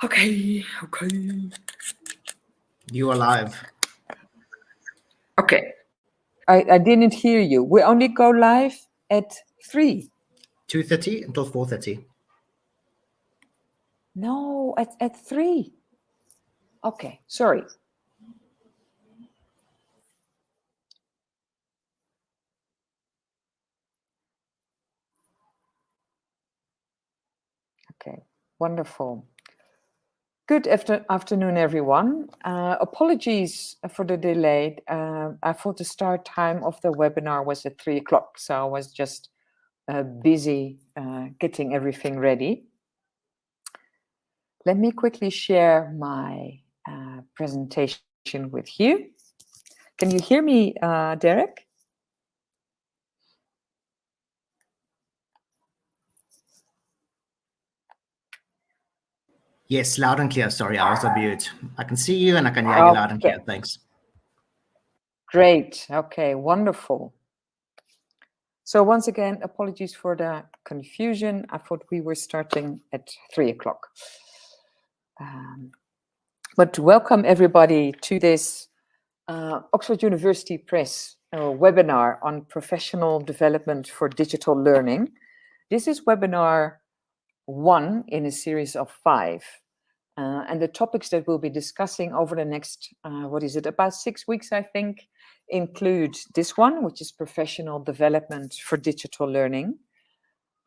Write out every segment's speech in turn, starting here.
Okay. You are live. Okay. I didn't hear you. We only go live at 3. 2:30 until 4:30. No, at 3. Okay, sorry. Okay, wonderful. Good afternoon, everyone. Apologies for the delay. I thought the start time of the webinar was at 3 o'clock, so I was just busy getting everything ready. Let me quickly share my presentation with you. Can you hear me, Derek? Yes, loud and clear. Sorry, I was on mute. I can see you and I can hear you loud and clear. Thanks. Great. Okay, wonderful. So once again, apologies for the confusion. I thought we were starting at 3 o'clock. But welcome everybody to this Oxford University Press webinar on professional development for digital learning. This is webinar 1 in a series of 5. And the topics that we'll be discussing over the next, about 6 weeks, I think, include this one, which is professional development for digital learning.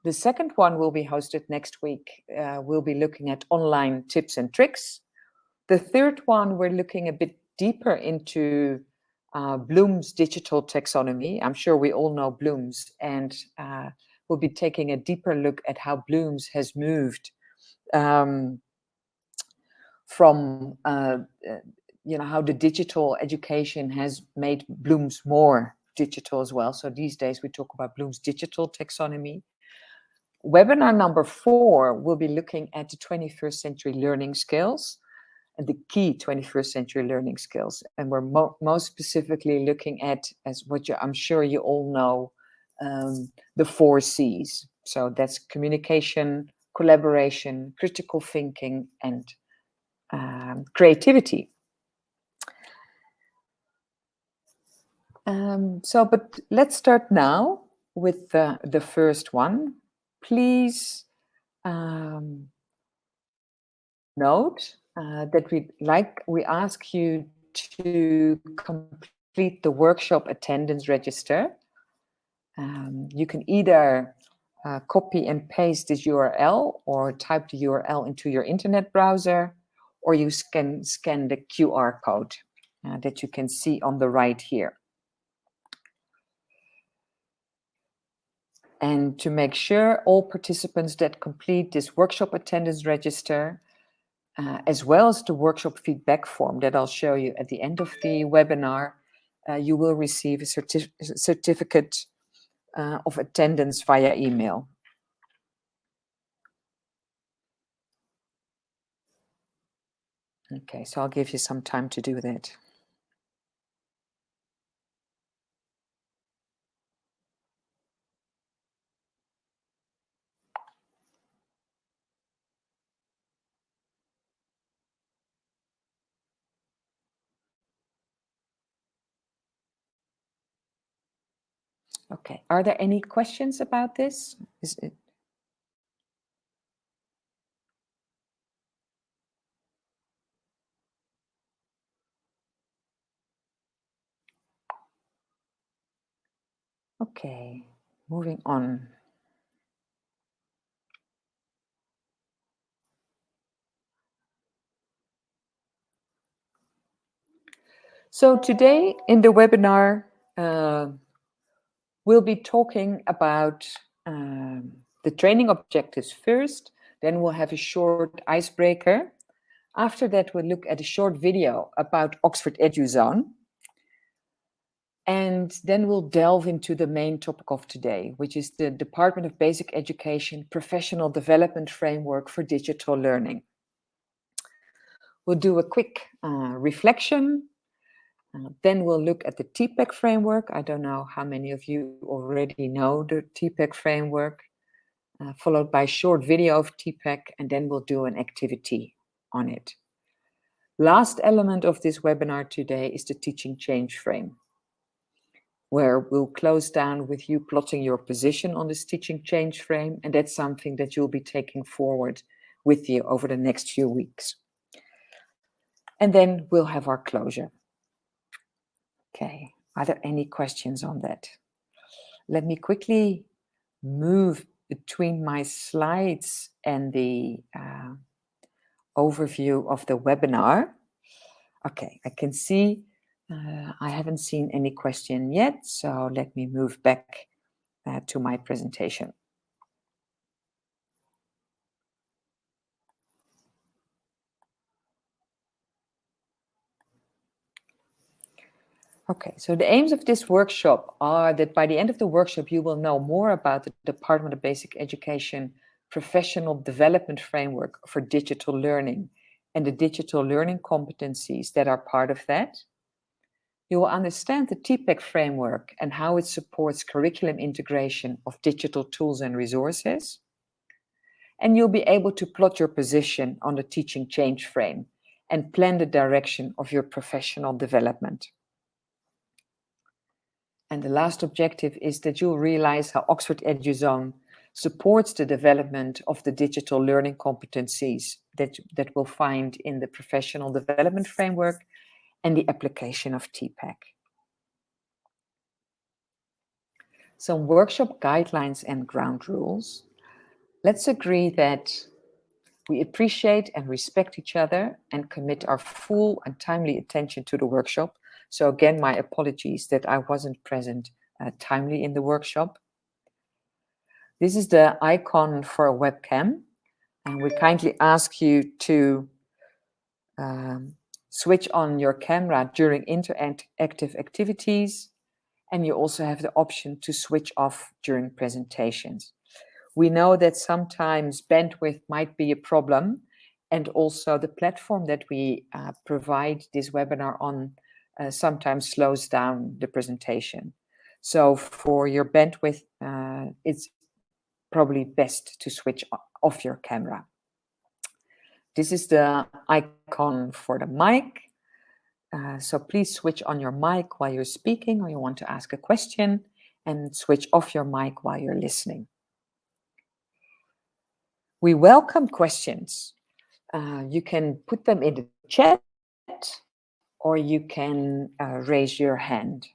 The second one will be hosted next week. We'll be looking at online tips and tricks. The third one, we're looking a bit deeper into Bloom's digital taxonomy. I'm sure we all know Bloom's, and we'll be taking a deeper look at how Bloom's has moved from how the digital education has made Bloom's more digital as well. So these days we talk about Bloom's digital taxonomy. Webinar number 4 will be looking at the 21st century learning skills and the key 21st century learning skills. And we're most specifically looking at, as what I'm sure you all know, the 4 C's. So that's communication, collaboration, critical thinking, and creativity. But let's start now with the first one. Please note that we ask you to complete the workshop attendance register. You can either copy and paste this URL or type the URL into your internet browser, or you can scan the QR code that you can see on the right here. And to make sure all participants that complete this workshop attendance register, as well as the workshop feedback form that I'll show you at the end of the webinar, you will receive a certificate of attendance via email. Okay, so I'll give you some time to do that. Okay, are there any questions about this? Okay, moving on. So today in the webinar, we'll be talking about the training objectives first, then we'll have a short icebreaker. After that, we'll look at a short video about Oxford EduZone. And then we'll delve into the main topic of today, which is the Department of Basic Education Professional Development Framework for Digital Learning. We'll do a quick reflection. Then we'll look at the TPACK framework. I don't know how many of you already know the TPACK framework, followed by a short video of TPACK, and then we'll do an activity on it. Last element of this webinar today is the teaching change frame, where we'll close down with you plotting your position on this teaching change frame, and that's something that you'll be taking forward with you over the next few weeks. And then we'll have our closure. Okay, are there any questions on that? Let me quickly move between my slides and the overview of the webinar. Okay, I can see I haven't seen any question yet, so let me move back to my presentation. Okay, so the aims of this workshop are that by the end of the workshop, you will know more about the Department of Basic Education Professional Development Framework for Digital Learning and the Digital Learning Competencies that are part of that. You will understand the TPACK framework and how it supports curriculum integration of digital tools and resources. And you'll be able to plot your position on the teaching change frame and plan the direction of your professional development. And the last objective is that you'll realize how Oxford EduZone supports the development of the digital learning competencies that we'll find in the professional development framework and the application of TPACK. Some workshop guidelines and ground rules. Let's agree that we appreciate and respect each other and commit our full and timely attention to the workshop. So again, my apologies that I wasn't present timely in the workshop. This is the icon for a webcam, and we kindly ask you to switch on your camera during interactive activities, and you also have the option to switch off during presentations. We know that sometimes bandwidth might be a problem, and also the platform that we provide this webinar on sometimes slows down the presentation. So for your bandwidth, it's probably best to switch off your camera. This is the icon for the mic. So please switch on your mic while you're speaking or you want to ask a question, and switch off your mic while you're listening. We welcome questions. You can put them in the chat, or you can raise your hand.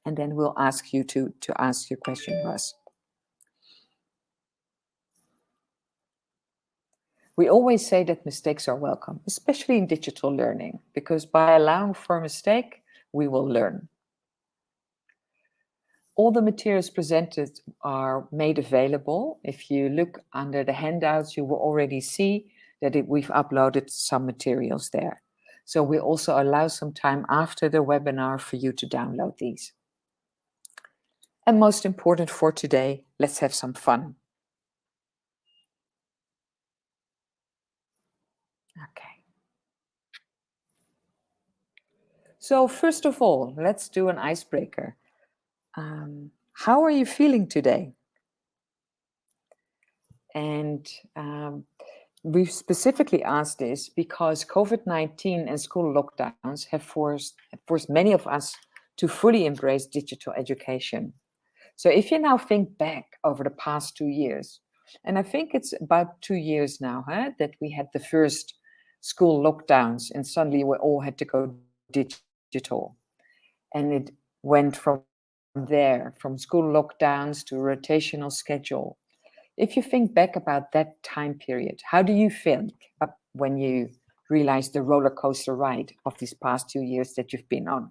And then we'll ask you to ask your question, Russ. We always say that mistakes are welcome, especially in digital learning, because by allowing for a mistake, we will learn. All the materials presented are made available. If you look under the handouts, you will already see that we've uploaded some materials there. So we also allow some time after the webinar for you to download these. And most important for today, let's have some fun. Okay. So first of all, let's do an icebreaker. How are you feeling today? And we've specifically asked this because COVID-19 and school lockdowns have forced many of us to fully embrace digital education. So if you now think back over the past 2 years, and I think it's about 2 years now that we had the first school lockdowns and suddenly we all had to go digital. And it went from there, from school lockdowns to rotational schedule. If you think back about that time period, how do you think when you realize the roller coaster ride of these past 2 years that you've been on?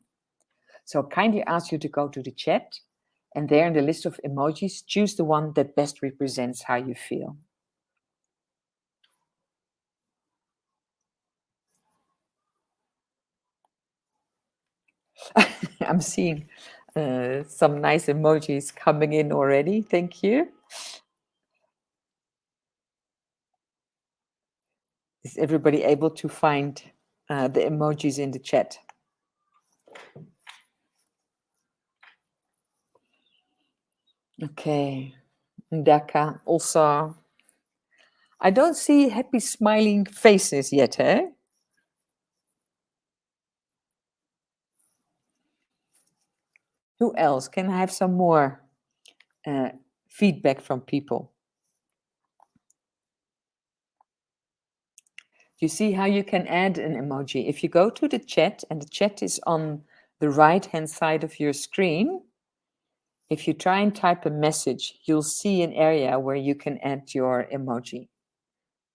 So kindly ask you to go to the chat, and there in the list of emojis, choose the one that best represents how you feel. I'm seeing some nice emojis coming in already. Thank you. Is everybody able to find the emojis in the chat? Okay. Ndaka also. I don't see happy smiling faces yet, eh? Who else? Can I have some more feedback from people? You see how you can add an emoji. If you go to the chat, and the chat is on the right-hand side of your screen, if you try and type a message, you'll see an area where you can add your emoji.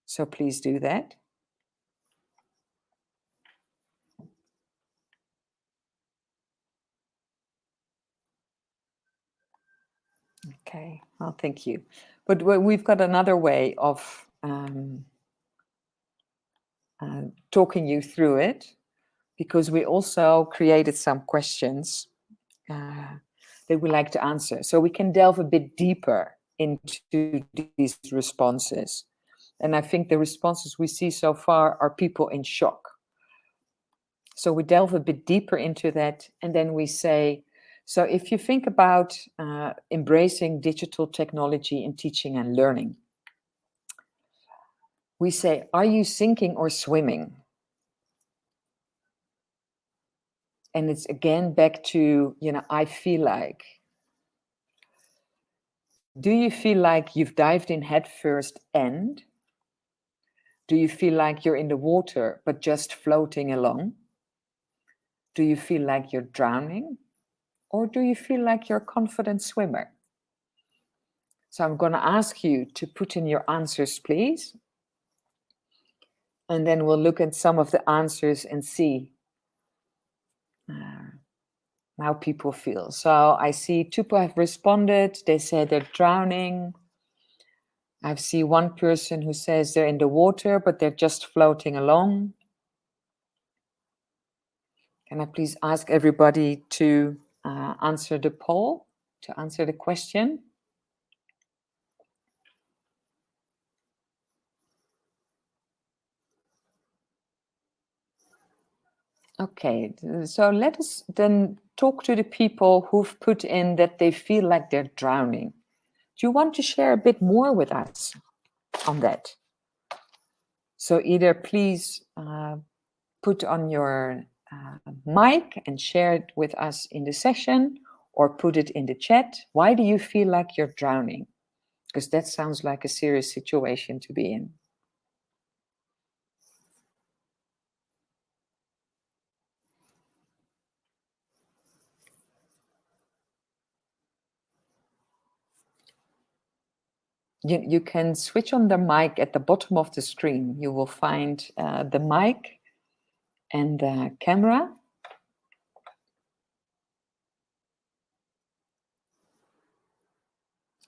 So please do that. Okay, well, thank you. But we've got another way of talking you through it, because we also created some questions that we like to answer. So we can delve a bit deeper into these responses. And I think the responses we see so far are people in shock. So we delve a bit deeper into that, and then we say, so if you think about embracing digital technology in teaching and learning, we say, are you sinking or swimming? And it's again back to, I feel like. Do you feel like you've dived in head first, and do you feel like you're in the water but just floating along? Do you feel like you're drowning? Or do you feel like you're a confident swimmer? So I'm going to ask you to put in your answers, please. And then we'll look at some of the answers and see how people feel. So I see two people have responded. They say they're drowning. I see one person who says they're in the water, but they're just floating along. Can I please ask everybody to answer the poll, to answer the question? Okay, so let us then talk to the people who've put in that they feel like they're drowning. Do you want to share a bit more with us on that? So either please put on your mic and share it with us in the session, or put it in the chat. Why do you feel like you're drowning? Because that sounds like a serious situation to be in. You can switch on the mic at the bottom of the screen. You will find the mic and the camera.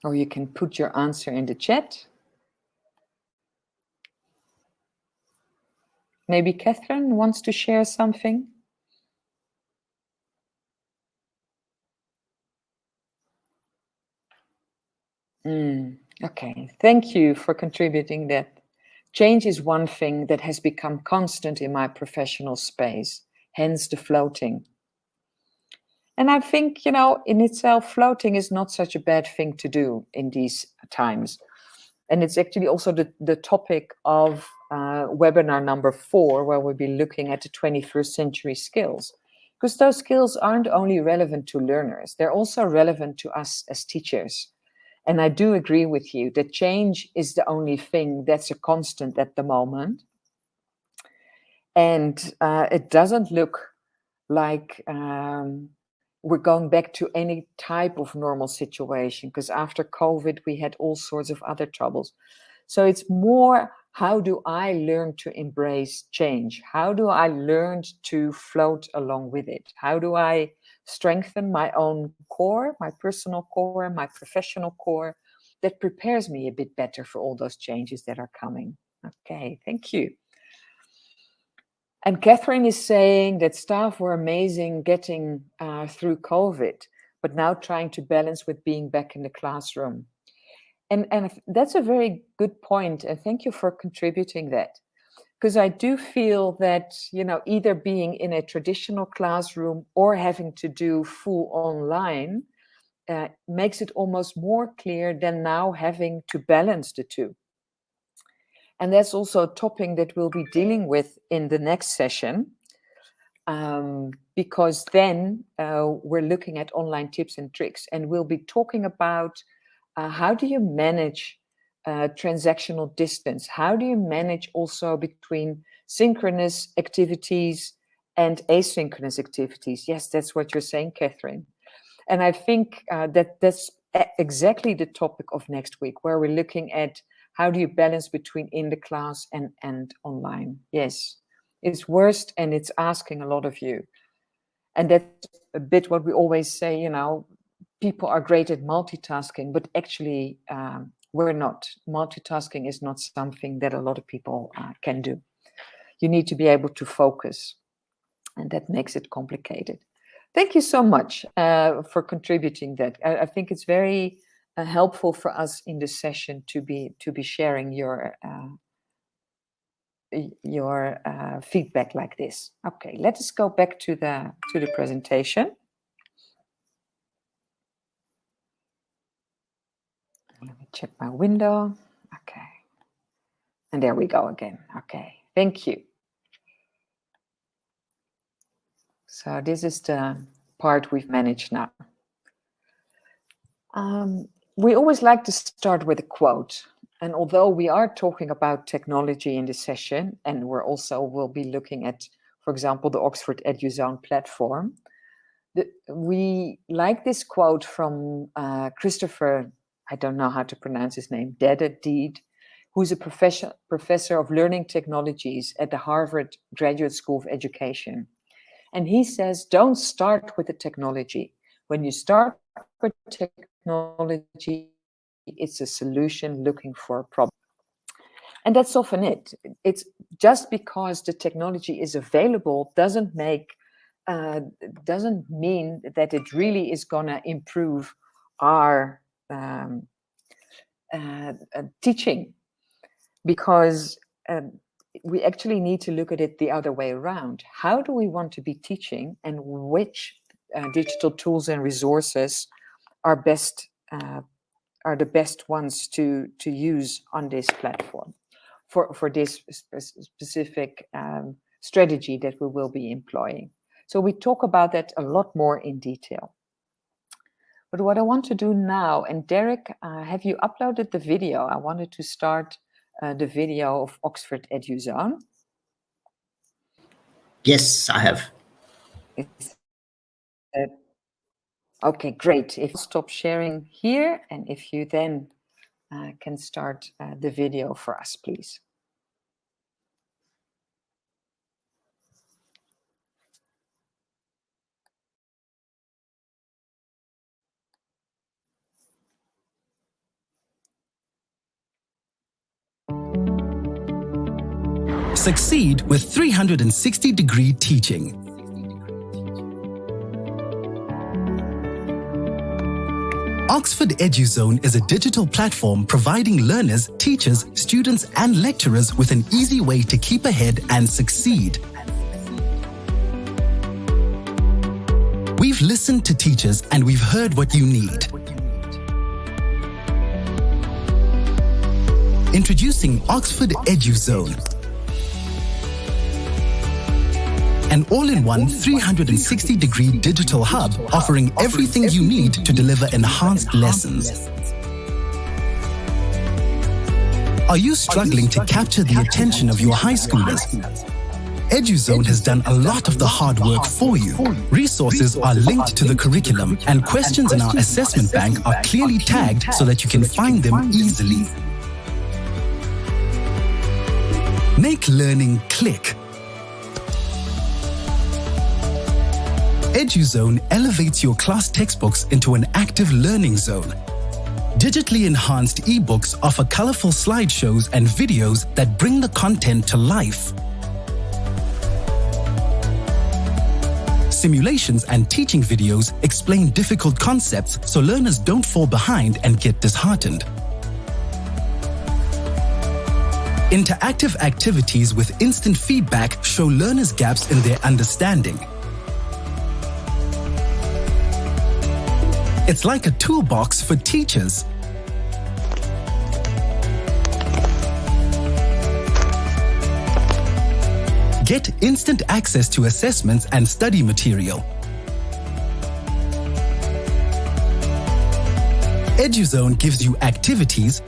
Or you can put your answer in the chat. Maybe Catherine wants to share something. Okay, thank you for contributing that. Change is one thing that has become constant in my professional space, hence the floating. And I think, in itself, floating is not such a bad thing to do in these times. And it's actually also the topic of webinar number 4, where we'll be looking at the 21st century skills. Because those skills aren't only relevant to learners, they're also relevant to us as teachers. And I do agree with you that change is the only thing that's a constant at the moment. And it doesn't look like we're going back to any type of normal situation, because after COVID, we had all sorts of other troubles. So it's more, how do I learn to embrace change? How do I learn to float along with it? How do I strengthen my own core, my personal core, my professional core, that prepares me a bit better for all those changes that are coming? Okay, thank you. And Catherine is saying that staff were amazing getting through COVID, but now trying to balance with being back in the classroom. And that's a very good point, and thank you for contributing that. Because I do feel that, either being in a traditional classroom or having to do full online makes it almost more clear than now having to balance the two. And that's also a topic that we'll be dealing with in the next session, because then we're looking at online tips and tricks, and we'll be talking about how do you manage transactional distance? How do you manage also between synchronous activities and asynchronous activities? Yes, that's what you're saying, Catherine. And I think that's exactly the topic of next week, where we're looking at how do you balance between in the class and online. Yes, it's worst and it's asking a lot of you. And that's a bit what we always say, people are great at multitasking, but actually we're not. Multitasking is not something that a lot of people can do. You need to be able to focus, and that makes it complicated. Thank you so much for contributing that. I think it's very helpful for us in this session to be sharing your feedback like this. Okay, let us go back to the presentation. Let me check my window. Okay. And there we go again. Okay, thank you. So this is the part we've managed now. We always like to start with a quote. And although we are talking about technology in this session, and we'll be looking at, for example, the Oxford EduZone platform, we like this quote from Christopher, I don't know how to pronounce his name, Deed, who's a professor of learning technologies at the Harvard Graduate School of Education. And he says, don't start with the technology. When you start with technology, it's a solution looking for a problem. And that's often it. It's just because the technology is available doesn't mean that it really is going to improve our teaching, because we actually need to look at it the other way around. How do we want to be teaching, and which digital tools and resources are the best ones to use on this platform for this specific strategy that we will be employing? So we talk about that a lot more in detail. But what I want to do now, and Derek, have you uploaded the video? I wanted to start the video of Oxford EduZone. Yes, I have. Okay, great. If you stop sharing here, and if you then can start the video for us, please. Succeed with 360-degree teaching. Oxford EduZone is a digital platform providing learners, teachers, students, and lecturers with an easy way to keep ahead and succeed. We've listened to teachers and we've heard what you need. Introducing Oxford EduZone, an all-in-one 360-degree digital hub offering everything you need to deliver enhanced lessons. Are you struggling to capture the attention of your high schoolers? EduZone has done a lot of the hard work for you. Resources are linked to the curriculum, and questions in our assessment bank are clearly tagged so that you can find them easily. Make learning click. EduZone elevates your class textbooks into an active learning zone. Digitally enhanced ebooks offer colorful slideshows and videos that bring the content to life. Simulations and teaching videos explain difficult concepts so learners don't fall behind and get disheartened. Interactive activities with instant feedback show learners gaps in their understanding. It's like a toolbox for teachers. Get instant access to assessments and study material. EduZone gives you activities,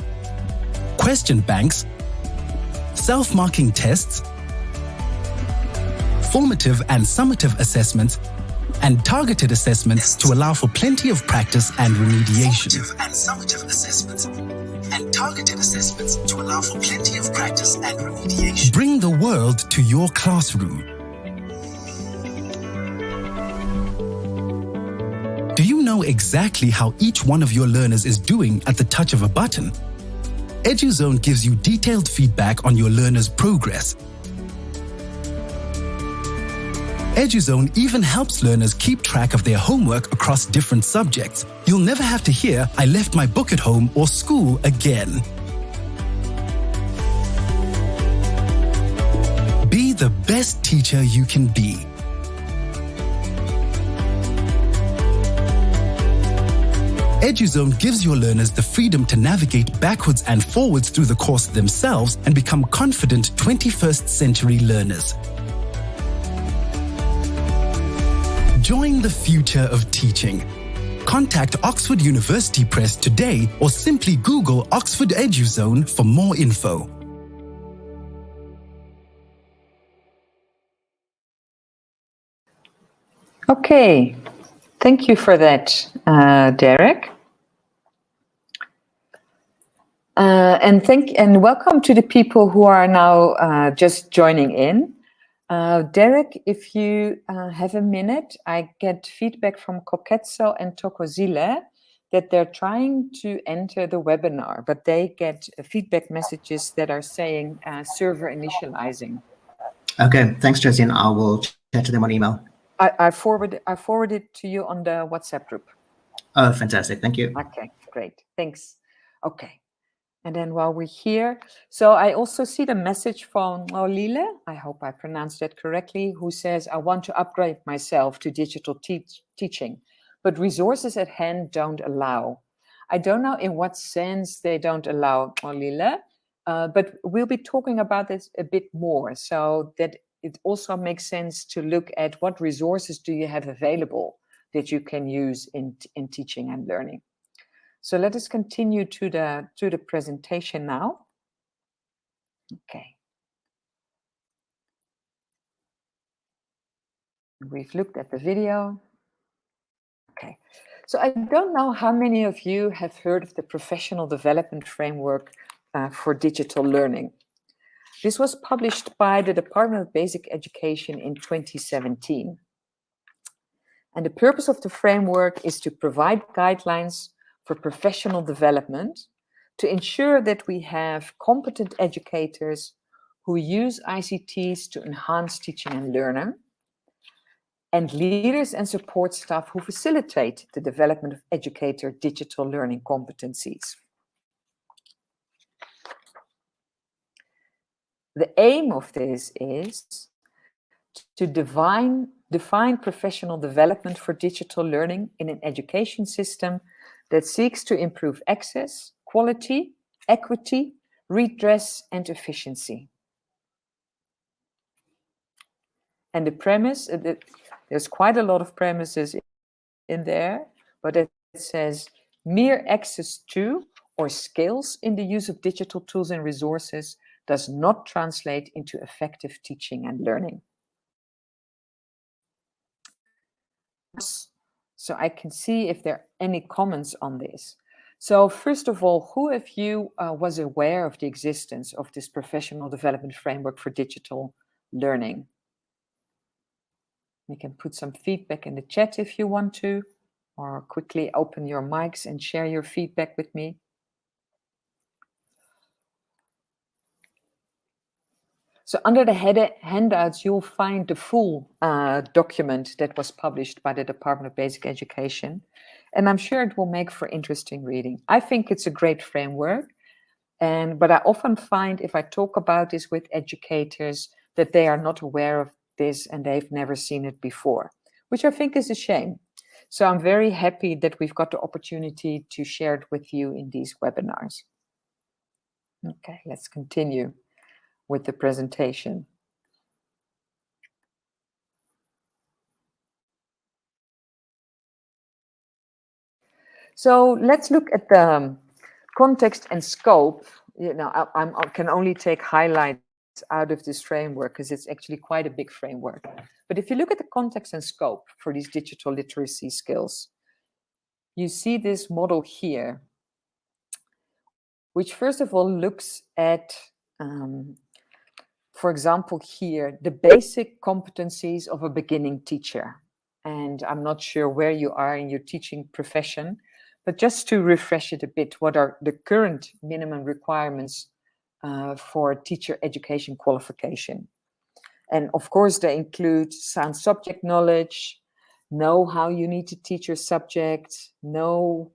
question banks, self-marking tests, formative and summative assessments, and targeted assessments to allow for plenty of practice and remediation. Formative and summative assessments and targeted assessments to allow for plenty of practice and remediation. Bring the world to your classroom. Do you know exactly how each one of your learners is doing at the touch of a button? EduZone gives you detailed feedback on your learners' progress. EduZone even helps learners keep track of their homework across different subjects. You'll never have to hear, "I left my book at home" or "school" again. Be the best teacher you can be. EduZone gives your learners the freedom to navigate backwards and forwards through the course themselves and become confident 21st century learners. Join the future of teaching. Contact Oxford University Press today or simply Google Oxford EduZone for more info. Okay, thank you for that, Derek. And welcome to the people who are now just joining in. Derek, if you have a minute, I get feedback from Koketso and Tokozile that they're trying to enter the webinar, but they get feedback messages that are saying server initializing. Okay, thanks, Jessian. I will chat to them on email. I forwarded to you on the WhatsApp group. Oh, fantastic. Thank you. Okay, great. Thanks. Okay. And then while we're here, so I also see the message from Lile, I hope I pronounced that correctly, who says, "I want to upgrade myself to digital teaching, but resources at hand don't allow." I don't know in what sense they don't allow, Lile, but we'll be talking about this a bit more, so that it also makes sense to look at what resources do you have available that you can use in teaching and learning. So let us continue to the presentation now. Okay. We've looked at the video. Okay. So I don't know how many of you have heard of the Professional Development Framework for Digital Learning. This was published by the Department of Basic Education in 2017. And the purpose of the framework is to provide guidelines for professional development to ensure that we have competent educators who use ICTs to enhance teaching and learning, and leaders and support staff who facilitate the development of educator digital learning competencies. The aim of this is to define professional development for digital learning in an education system that seeks to improve access, quality, equity, redress, and efficiency. And the premise, there's quite a lot of premises in there, but it says mere access to or skills in the use of digital tools and resources does not translate into effective teaching and learning. So I can see if there are any comments on this. So first of all, who of you was aware of the existence of this professional development framework for digital learning? You can put some feedback in the chat if you want to, or quickly open your mics and share your feedback with me. So under the handouts, you'll find the full document that was published by the Department of Basic Education. And I'm sure it will make for interesting reading. I think it's a great framework. But I often find if I talk about this with educators that they are not aware of this and they've never seen it before, which I think is a shame. So I'm very happy that we've got the opportunity to share it with you in these webinars. Okay, let's continue with the presentation. So let's look at the context and scope. You know, I can only take highlights out of this framework because it's actually quite a big framework. But if you look at the context and scope for these digital literacy skills, you see this model here, which first of all looks at, for example, here, the basic competencies of a beginning teacher. And I'm not sure where you are in your teaching profession, but just to refresh it a bit, what are the current minimum requirements for teacher education qualification? And of course, they include sound subject knowledge, know how you need to teach your subject, know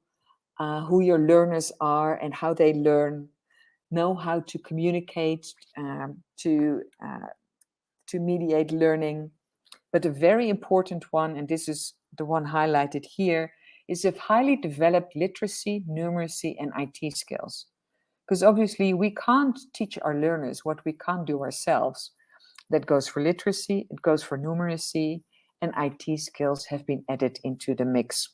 who your learners are and how they learn, know how to communicate, to mediate learning. But a very important one, and this is the one highlighted here, is of highly developed literacy, numeracy, and IT skills. Because obviously we can't teach our learners what we can't do ourselves. That goes for literacy, it goes for numeracy, and IT skills have been added into the mix.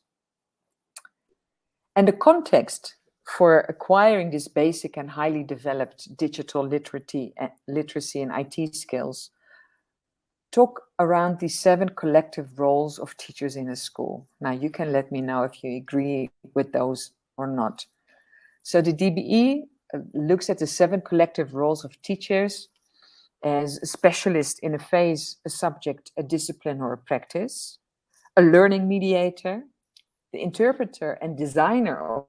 And the context for acquiring this basic and highly developed digital literacy and IT skills talk around the 7 collective roles of teachers in a school. Now, you can let me know if you agree with those or not. So the DBE looks at the 7 collective roles of teachers as a specialist in a phase, a subject, a discipline, or a practice, a learning mediator, the interpreter and designer of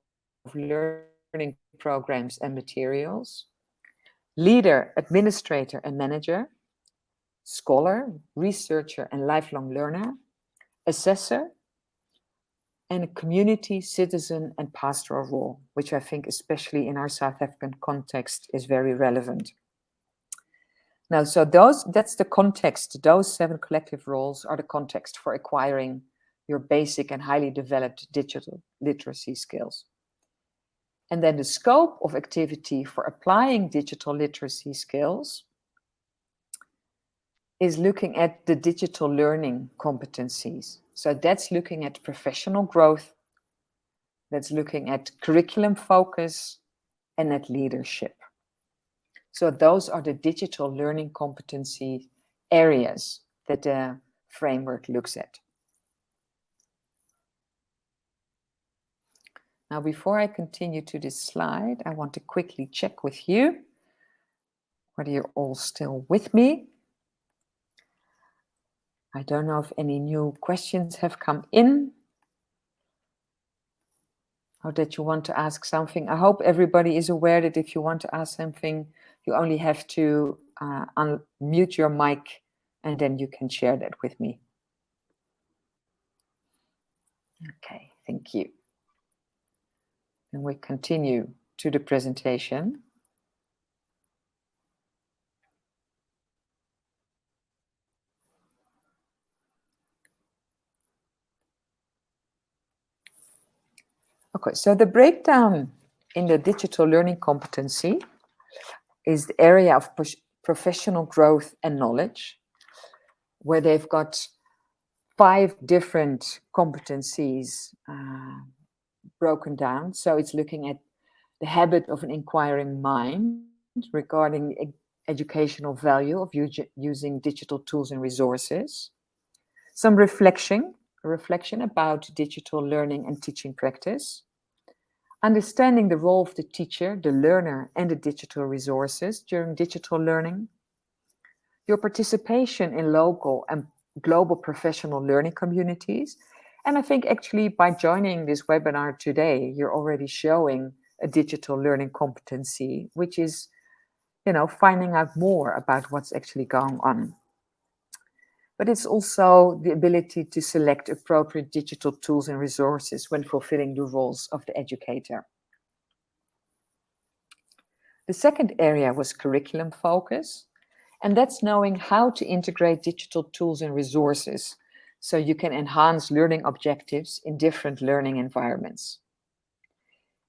learning programs and materials, leader, administrator, and manager, scholar, researcher, and lifelong learner, assessor, and a community, citizen, and pastoral role, which I think, especially in our South African context, is very relevant. Now, so that's the context. Those 7 collective roles are the context for acquiring your basic and highly developed digital literacy skills. And then the scope of activity for applying digital literacy skills is looking at the digital learning competencies. So that's looking at professional growth, that's looking at curriculum focus, and at leadership. So those are the digital learning competency areas that the framework looks at. Now, before I continue to this slide, I want to quickly check with you whether you're all still with me. I don't know if any new questions have come in or that you want to ask something. I hope everybody is aware that if you want to ask something, you only have to unmute your mic and then you can share that with me. Okay, thank you. And we continue to the presentation. Okay, so the breakdown in the digital learning competency is the area of professional growth and knowledge, where they've got 5 different competencies broken down. So it's looking at the habit of an inquiring mind regarding the educational value of using digital tools and resources. Some reflection about digital learning and teaching practice. Understanding the role of the teacher, the learner, and the digital resources during digital learning. Your participation in local and global professional learning communities. And I think actually by joining this webinar today, you're already showing a digital learning competency, which is finding out more about what's actually going on. But it's also the ability to select appropriate digital tools and resources when fulfilling the roles of the educator. The second area was curriculum focus, and that's knowing how to integrate digital tools and resources so you can enhance learning objectives in different learning environments.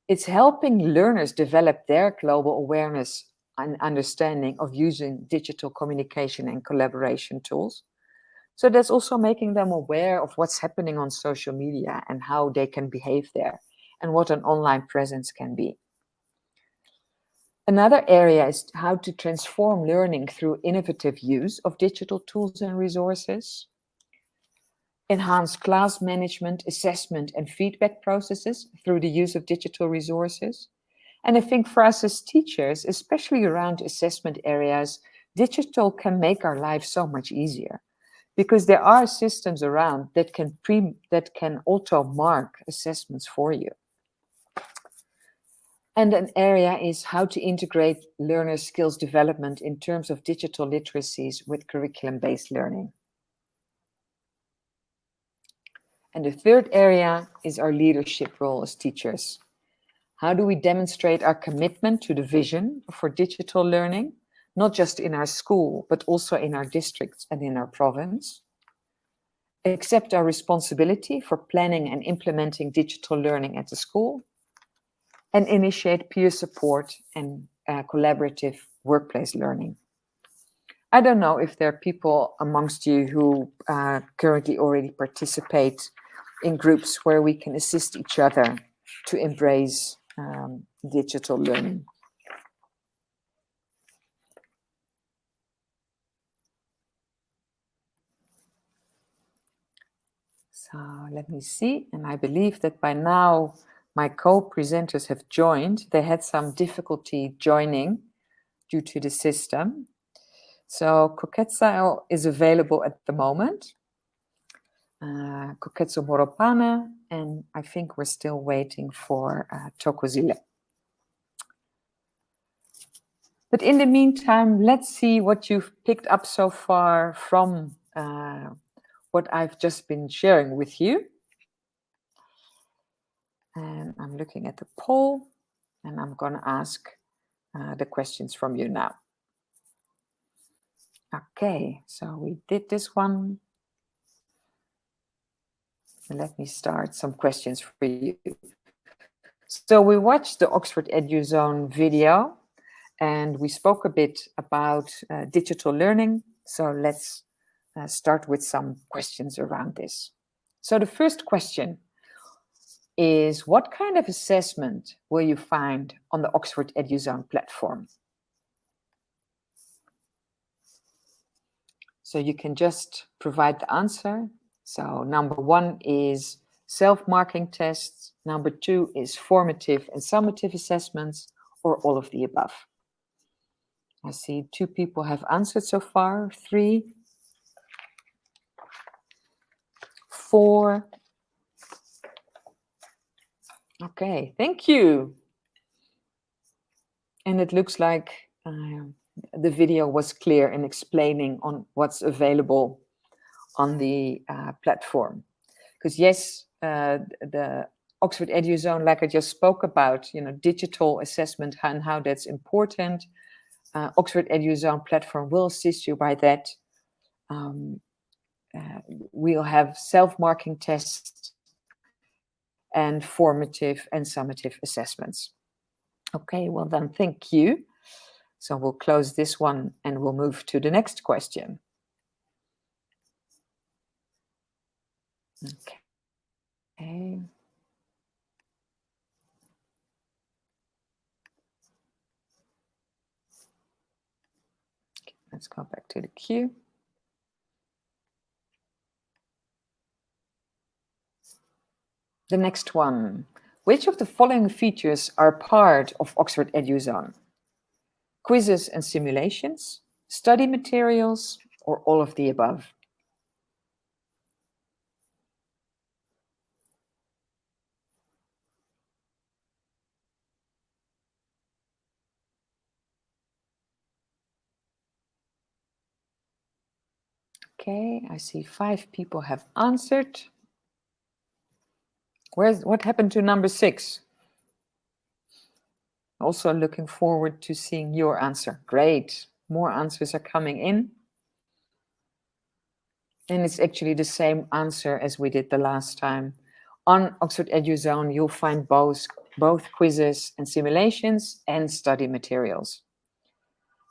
It's helping learners develop their global awareness and understanding of using digital communication and collaboration tools. So that's also making them aware of what's happening on social media and how they can behave there and what an online presence can be. Another area is how to transform learning through innovative use of digital tools and resources, enhance class management, assessment, and feedback processes through the use of digital resources. And I think for us as teachers, especially around assessment areas, digital can make our lives so much easier because there are systems around that can auto mark assessments for you. And an area is how to integrate learner skills development in terms of digital literacies with curriculum-based learning. And the third area is our leadership role as teachers. How do we demonstrate our commitment to the vision for digital learning, not just in our school, but also in our districts and in our province? Accept our responsibility for planning and implementing digital learning at the school, and initiate peer support and collaborative workplace learning. I don't know if there are people amongst you who currently already participate in groups where we can assist each other to embrace digital learning. So let me see, and I believe that by now my co-presenters have joined. They had some difficulty joining due to the system. So Koketsa is available at the moment. Koketsu Moropana, and I think we're still waiting for Tokozile. But in the meantime, let's see what you've picked up so far from what I've just been sharing with you. And I'm looking at the poll, and I'm going to ask the questions from you now. Okay, so we did this one. Let me start some questions for you. So we watched the Oxford EduZone video, and we spoke a bit about digital learning. So let's start with some questions around this. So the first question is, what kind of assessment will you find on the Oxford EduZone platform? So you can just provide the answer. So number 1 is self-marking tests. Number 2 is formative and summative assessments, or all of the above. I see 2 people have answered so far, 3, 4. Okay, thank you. And it looks like the video was clear in explaining on what's available on the platform. Because yes, the Oxford EduZone, like I just spoke about, digital assessment and how that's important. Oxford EduZone platform will assist you by that. We'll have self-marking tests and formative and summative assessments. Okay, well then, thank you. So we'll close this one and we'll move to the next question. Okay. Let's go back to the queue. The next one. Which of the following features are part of Oxford EduZone? Quizzes and simulations, study materials, or all of the above? Okay, I see 5 people have answered. What happened to number 6? Also looking forward to seeing your answer. Great, more answers are coming in. And it's actually the same answer as we did the last time. On Oxford EduZone, you'll find both quizzes and simulations and study materials.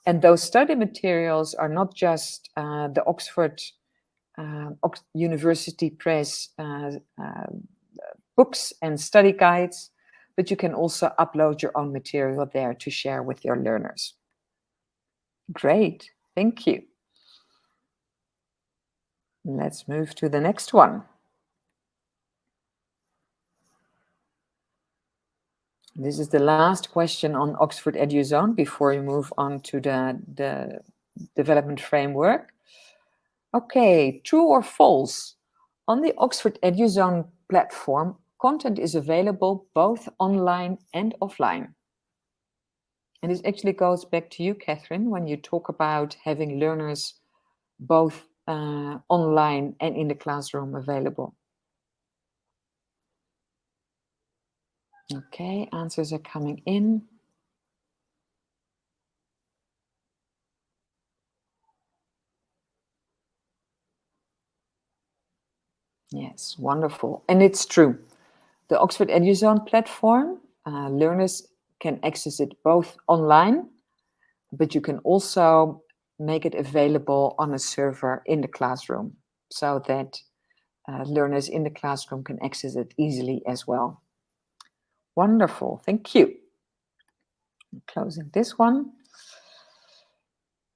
And those study materials are not just the Oxford University Press books and study guides, but you can also upload your own material there to share with your learners. Great, thank you. Let's move to the next one. This is the last question on Oxford EduZone before we move on to the development framework. Okay, true or false? On the Oxford EduZone platform, content is available both online and offline. And this actually goes back to you, Catherine, when you talk about having learners both online and in the classroom available. Okay, answers are coming in. Yes, wonderful. And it's true. The Oxford EduZone platform, learners can access it both online, but you can also make it available on a server in the classroom so that learners in the classroom can access it easily as well. Wonderful, thank you. I'm closing this one.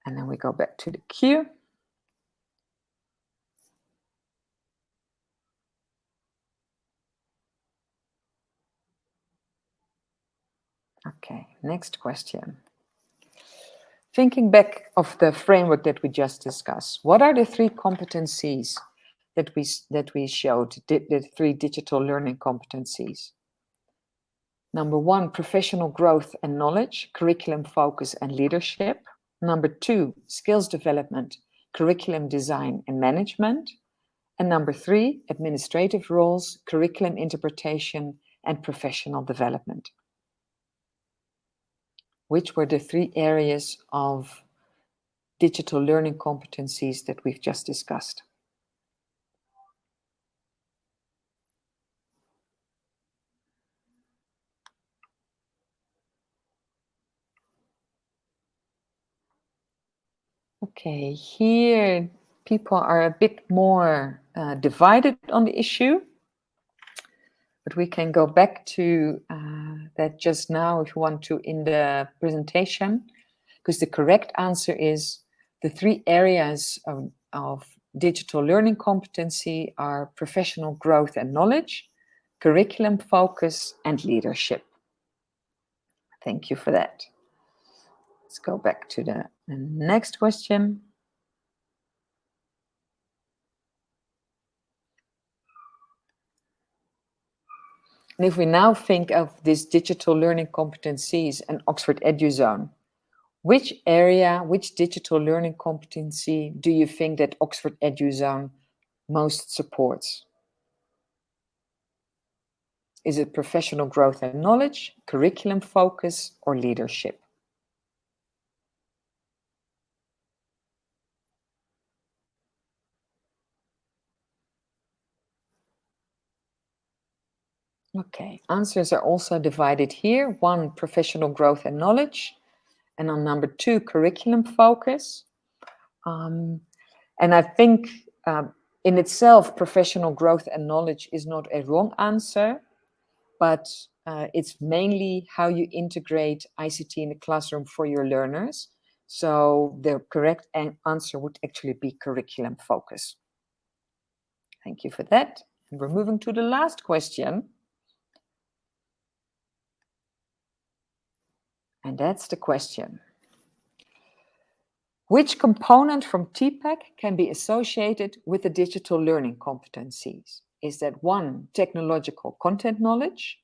And then we go back to the queue. Okay, next question. Thinking back of the framework that we just discussed, what are the 3 competencies that we showed, the 3 digital learning competencies? Number 1, professional growth and knowledge, curriculum focus and leadership. Number 2, skills development, curriculum design and management. And number 3, administrative roles, curriculum interpretation and professional development. Which were the 3 areas of digital learning competencies that we've just discussed? Okay, here people are a bit more divided on the issue, but we can go back to that just now if you want to in the presentation, because the correct answer is the 3 areas of digital learning competency are professional growth and knowledge, curriculum focus, and leadership. Thank you for that. Let's go back to the next question. And if we now think of these digital learning competencies and Oxford EduZone, which area, which digital learning competency do you think that Oxford EduZone most supports? Is it professional growth and knowledge, curriculum focus, or leadership? Okay, answers are also divided here. 1, professional growth and knowledge. And on number 2, curriculum focus. And I think in itself, professional growth and knowledge is not a wrong answer, but it's mainly how you integrate ICT in the classroom for your learners. So the correct answer would actually be curriculum focus. Thank you for that. And we're moving to the last question. And that's the question. Which component from TPACK can be associated with the digital learning competencies? Is that 1, technological content knowledge,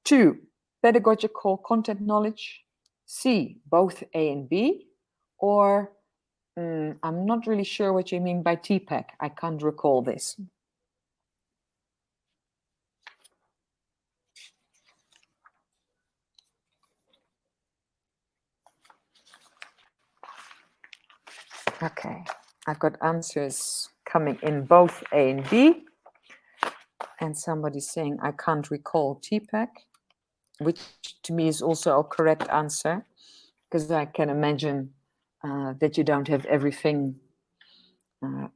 2, pedagogical content knowledge, C, both A and B, or I'm not really sure what you mean by TPACK. I can't recall this. Okay, I've got answers coming in both A and B. And somebody's saying, I can't recall TPACK, which to me is also a correct answer, because I can imagine that you don't have everything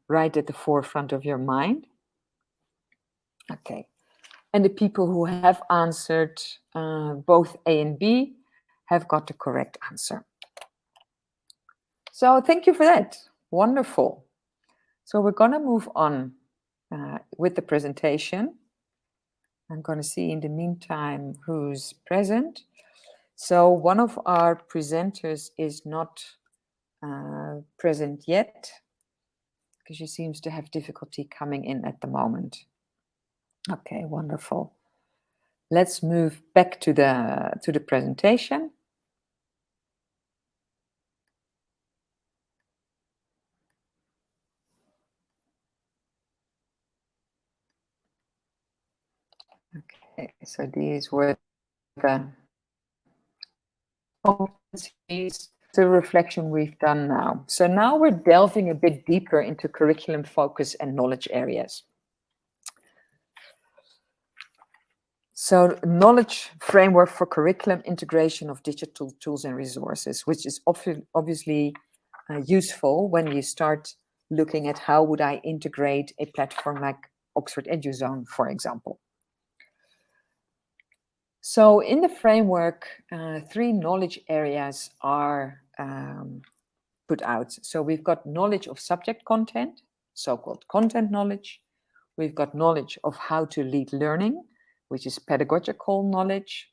right at the forefront of your mind. Okay, and the people who have answered both A and B have got the correct answer. So thank you for that. Wonderful. So we're going to move on with the presentation. I'm going to see in the meantime who's present. So one of our presenters is not present yet because she seems to have difficulty coming in at the moment. Okay, wonderful. Let's move back to the presentation. Okay, so these were the competencies, the reflection we've done now. So now we're delving a bit deeper into curriculum focus and knowledge areas. So knowledge framework for curriculum integration of digital tools and resources, which is obviously useful when you start looking at how would I integrate a platform like Oxford EduZone, for example. So in the framework, 3 knowledge areas are put out. So we've got knowledge of subject content, so-called content knowledge. We've got knowledge of how to lead learning, which is pedagogical knowledge.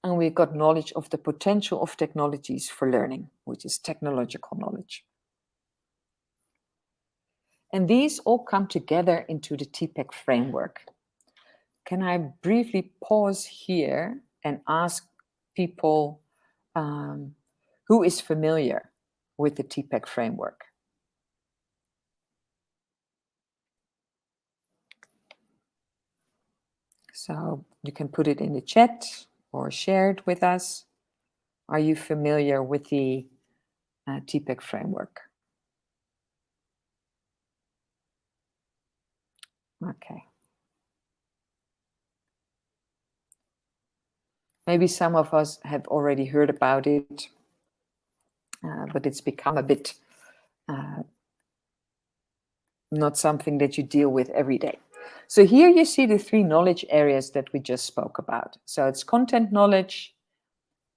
And we've got knowledge of the potential of technologies for learning, which is technological knowledge. And these all come together into the TPACK framework. Can I briefly pause here and ask people who is familiar with the TPACK framework? So you can put it in the chat or share it with us. Are you familiar with the TPACK framework? Okay. Maybe some of us have already heard about it, but it's become a bit not something that you deal with every day. So here you see the 3 knowledge areas that we just spoke about. So it's content knowledge,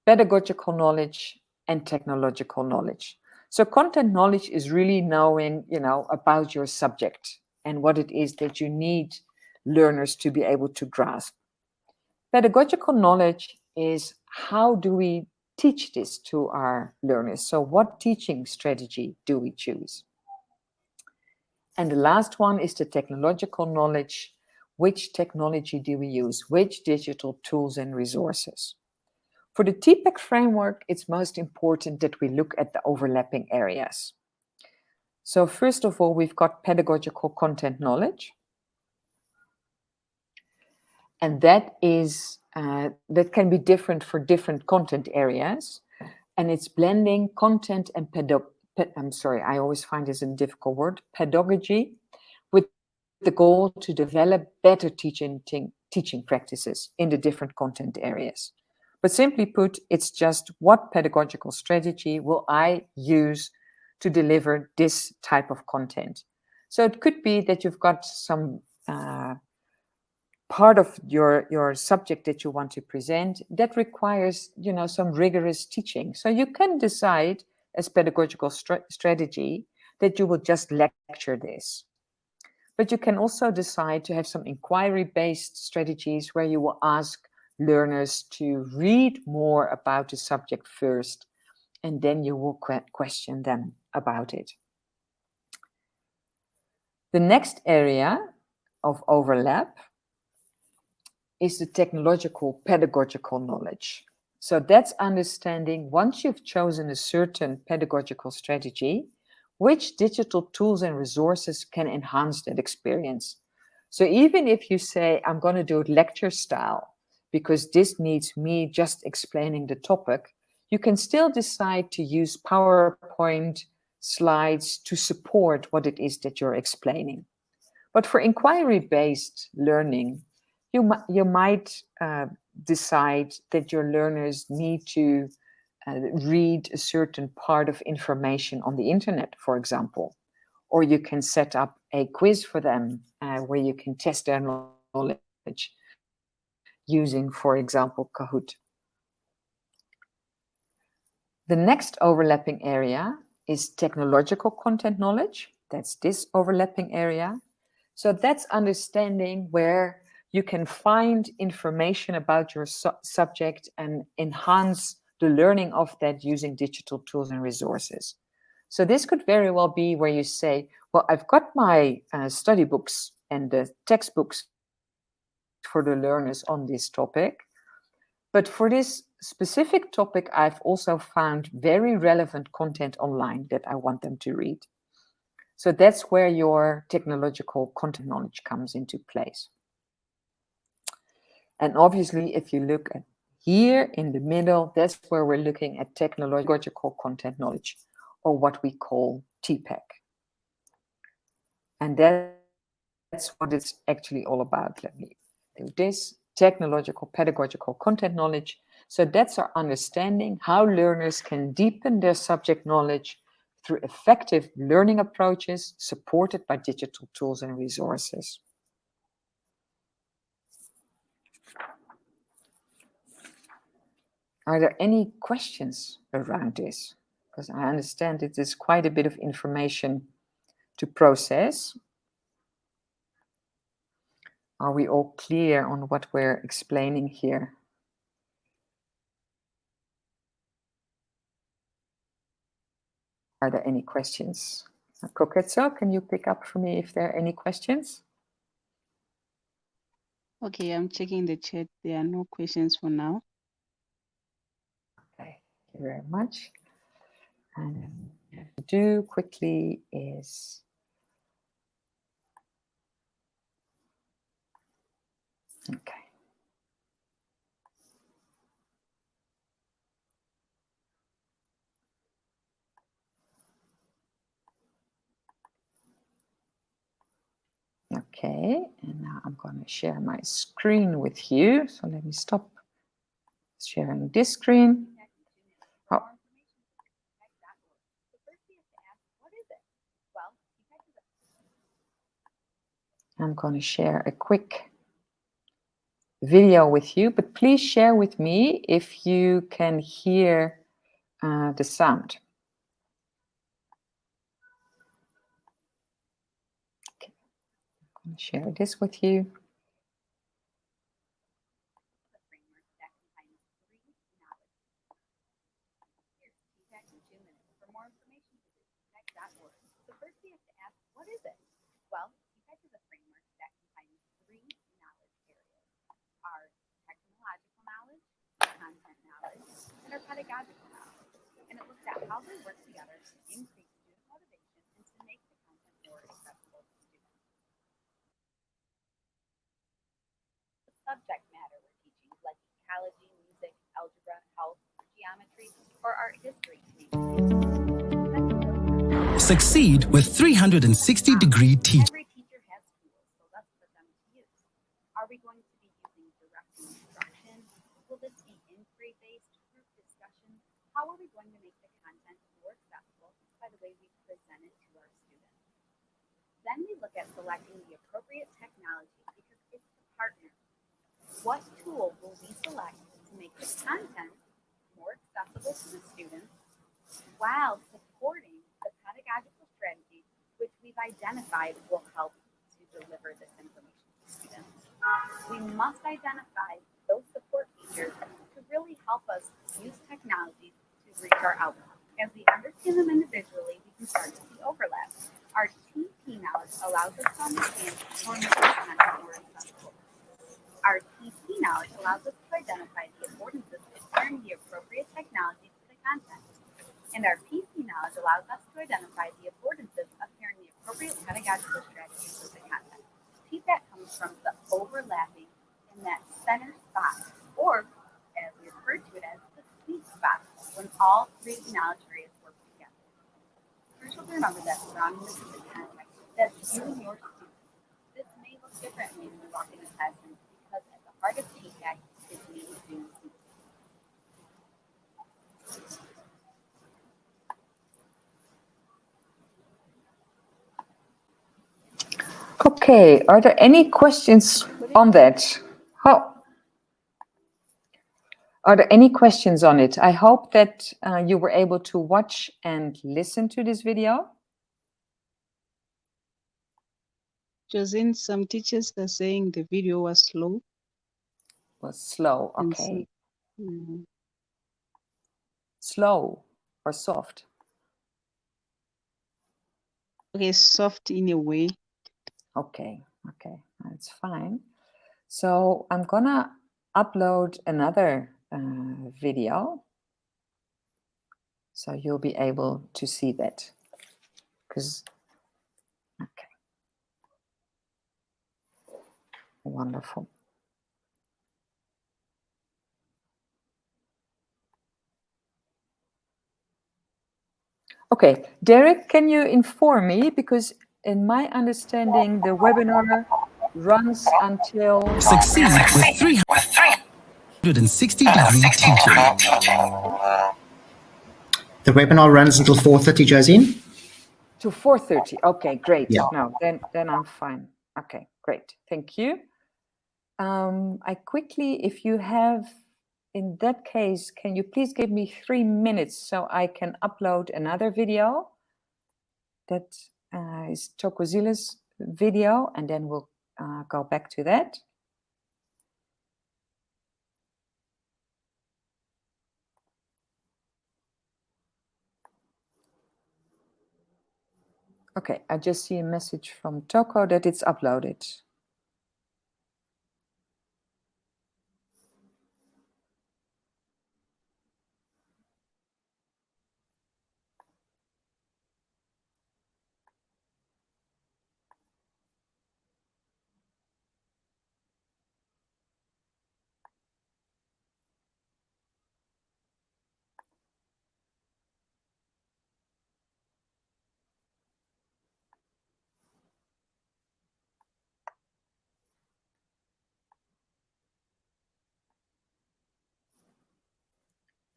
pedagogical knowledge, and technological knowledge. So content knowledge is really knowing, about your subject and what it is that you need learners to be able to grasp. Pedagogical knowledge is how do we teach this to our learners? So what teaching strategy do we choose? And the last one is the technological knowledge. Which technology do we use? Which digital tools and resources? For the TPACK framework, it's most important that we look at the overlapping areas. So first of all, we've got pedagogical content knowledge. And that is that can be different for different content areas. And it's blending content and I always find this a difficult word, pedagogy, with the goal to develop better teaching practices in the different content areas. But simply put, it's just what pedagogical strategy will I use to deliver this type of content. So it could be that you've got some part of your subject that you want to present that requires, some rigorous teaching. So you can decide as pedagogical strategy that you will just lecture this. But you can also decide to have some inquiry-based strategies where you will ask learners to read more about the subject first, and then you will question them about it. The next area of overlap is the technological pedagogical knowledge. So that's understanding, once you've chosen a certain pedagogical strategy, which digital tools and resources can enhance that experience. So even if you say, I'm going to do it lecture style, because this needs me just explaining the topic, you can still decide to use PowerPoint slides to support what it is that you're explaining. But for inquiry-based learning, you might decide that your learners need to read a certain part of information on the internet, for example. Or you can set up a quiz for them where you can test their knowledge using, for example, Kahoot. The next overlapping area is technological content knowledge. That's this overlapping area. So that's understanding where you can find information about your subject and enhance the learning of that using digital tools and resources. So this could very well be where you say, well, I've got my study books and the textbooks for the learners on this topic. But for this specific topic, I've also found very relevant content online that I want them to read. So that's where your technological content knowledge comes into place. And obviously, if you look at here in the middle, that's where we're looking at technological content knowledge, or what we call TPACK. And that's what it's actually all about. Let me do this. Technological, pedagogical content knowledge. So that's our understanding how learners can deepen their subject knowledge through effective learning approaches supported by digital tools and resources. Are there any questions around this? Because I understand it is quite a bit of information to process. Are we all clear on what we're explaining here? Are there any questions? Koketso, can you pick up for me if there are any questions? Okay, I'm checking the chat. There are no questions for now. Okay, thank you very much. And what to do quickly is okay. Okay, and now I'm going to share my screen with you. So let me stop sharing this screen. Oh. I'm going to share a quick video with you, but please share with me if you can hear the sound. Okay. I'm going to share this with you. Well, TPACK is a framework that combines three knowledge areas: our technological knowledge, content knowledge, and our pedagogical knowledge. And it looks at how they work together to increase student motivation and to make the content more accessible to students. The subject matter we're teaching, like ecology, music, algebra, health, geometry, or art history. Succeed with 360-degree teaching. Every teacher has tools, so let's put them to use. Are we going to be using direct instruction? Will this be inquiry-based, group discussion? How are we going to make the content more accessible by the way we present it to our students? Then we look at selecting the appropriate technology because it's the partner. What tool will we select to make the content more accessible to the students while supporting the pedagogical strategy which we've identified will help to deliver this information to students? We must identify those support features to really help us use technology to reach our outcomes. As we understand them individually, we can start to see overlap. Our TP knowledge allows us to understand or make the content more accessible. Our TP knowledge allows us to identify the affordances of pairing the appropriate technology to the content. And our PC knowledge allows us to identify the affordances of pairing the appropriate pedagogical strategies with the content. TPACK comes from the overlapping in that center spot, or as we refer to it as the sweet spot, when all three knowledge areas work together. It's crucial to remember that surrounding this is the context that's you and your students. This may look differently when you walk in the classroom because at the heart of TPACK is me students. Okay, are there any questions on that? Oh. Are there any questions on it? I hope that you were able to watch and listen to this video. Josine, some teachers are saying the video was slow. Was slow, and okay. so- Slow or soft? Okay, soft in a way. Okay, okay, that's fine. So I'm gonna upload another video, so you'll be able to see that. Because, okay, wonderful. Okay, Derek, can you inform me, because in my understanding the webinar runs until Succeed with 360-degree teaching. The webinar runs until 4:30, Josine. to 4:30. Okay, great. Yeah. No, then I'm fine. Okay, great. Thank you. I quickly, if you have, in that case, can you please give me 3 minutes so I can upload another video? That is Tokozila's video, and then we'll go back to that. Okay, I just see a message from Toko that it's uploaded.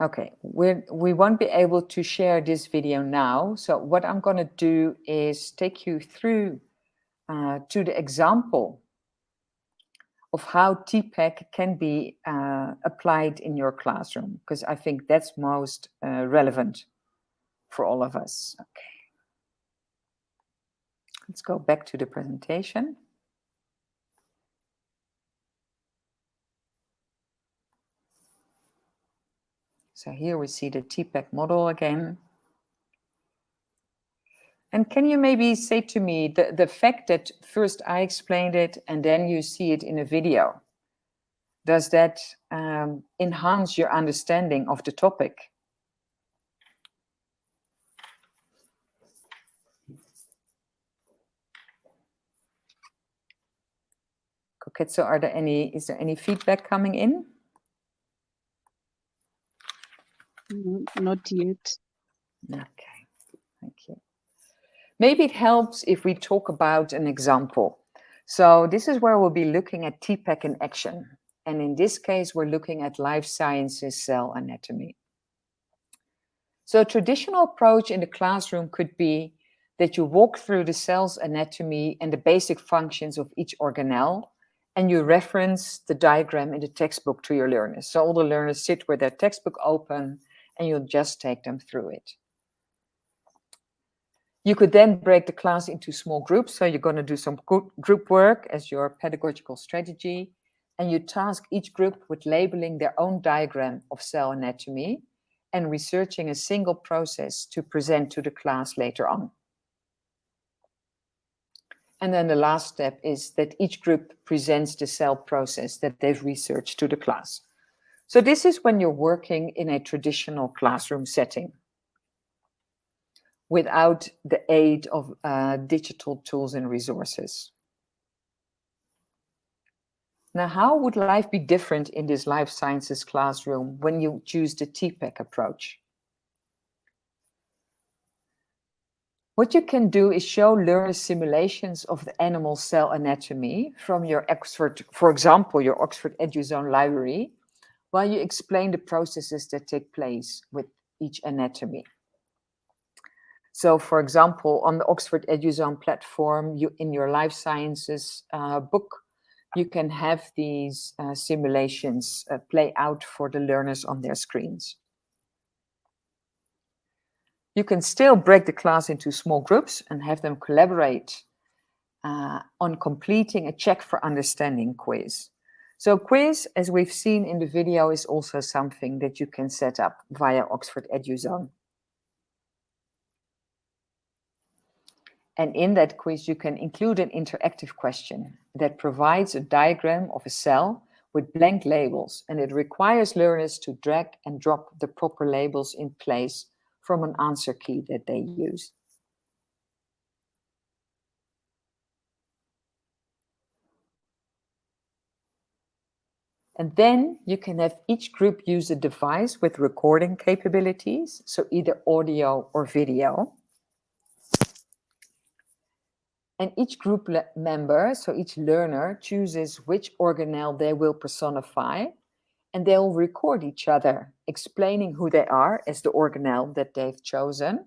Okay, we won't be able to share this video now. So what I'm going to do is take you through to the example of how TPACK can be applied in your classroom, because I think that's most relevant for all of us. Okay, let's go back to the presentation. So here we see the TPACK model again. And can you maybe say to me the fact that first I explained it and then you see it in a video, does that enhance your understanding of the topic? Koketsu, is there any feedback coming in? Not yet. Okay, thank you. Maybe it helps if we talk about an example. So this is where we'll be looking at TPACK in action. And in this case, we're looking at life sciences cell anatomy. So a traditional approach in the classroom could be that you walk through the cell's anatomy and the basic functions of each organelle, and you reference the diagram in the textbook to your learners. So all the learners sit with their textbook open and you'll just take them through it. You could then break the class into small groups. So you're going to do some group work as your pedagogical strategy, and you task each group with labeling their own diagram of cell anatomy and researching a single process to present to the class later on. And then the last step is that each group presents the cell process that they've researched to the class. So this is when you're working in a traditional classroom setting without the aid of digital tools and resources. Now, how would life be different in this life sciences classroom when you choose the TPACK approach? What you can do is show learners simulations of the animal cell anatomy from your Oxford, for example, your Oxford EduZone library, while you explain the processes that take place with each anatomy. So, for example, on the Oxford EduZone platform, in your life sciences book, you can have these simulations play out for the learners on their screens. You can still break the class into small groups and have them collaborate on completing a check for understanding quiz. So quiz, as we've seen in the video, is also something that you can set up via Oxford EduZone. And in that quiz, you can include an interactive question that provides a diagram of a cell with blank labels, and it requires learners to drag and drop the proper labels in place from an answer key that they use. And then you can have each group use a device with recording capabilities, so either audio or video. And each group member, so each learner, chooses which organelle they will personify, and they'll record each other, explaining who they are as the organelle that they've chosen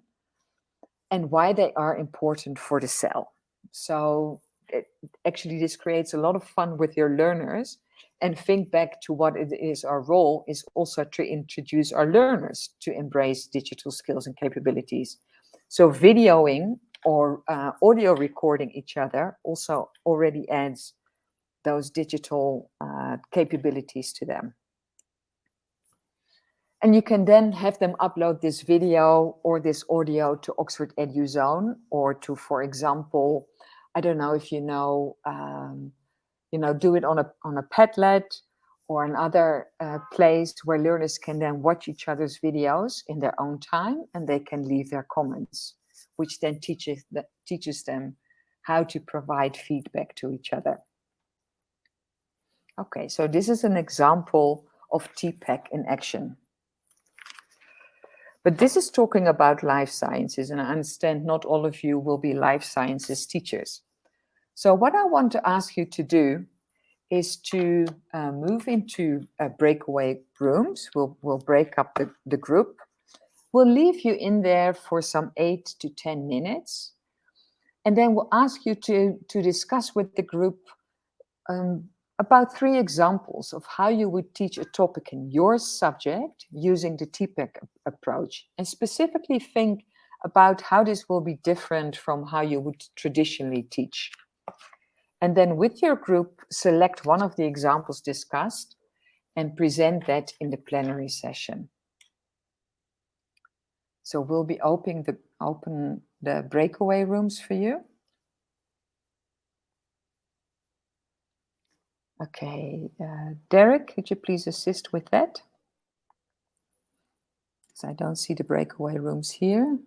and why they are important for the cell. So actually, this creates a lot of fun with your learners. And think back to what it is our role is also to introduce our learners to embrace digital skills and capabilities. So videoing or audio recording each other also already adds those digital capabilities to them. And you can then have them upload this video or this audio to Oxford EduZone or to, for example, I don't know if you know, do it on a Padlet or another place where learners can then watch each other's videos in their own time, and they can leave their comments, which then teaches them how to provide feedback to each other. Okay, so this is an example of TPACK in action. But this is talking about life sciences, and I understand not all of you will be life sciences teachers. So what I want to ask you to do is to move into breakaway rooms. We'll break up the group. We'll leave you in there for some 8 to 10 minutes. And then we'll ask you to discuss with the group about 3 examples of how you would teach a topic in your subject using the TPACK approach. And specifically think about how this will be different from how you would traditionally teach. And then with your group, select one of the examples discussed and present that in the plenary session. So we'll be open the breakaway rooms for you. Okay, Derek, could you please assist with that? Because I don't see the breakaway rooms here.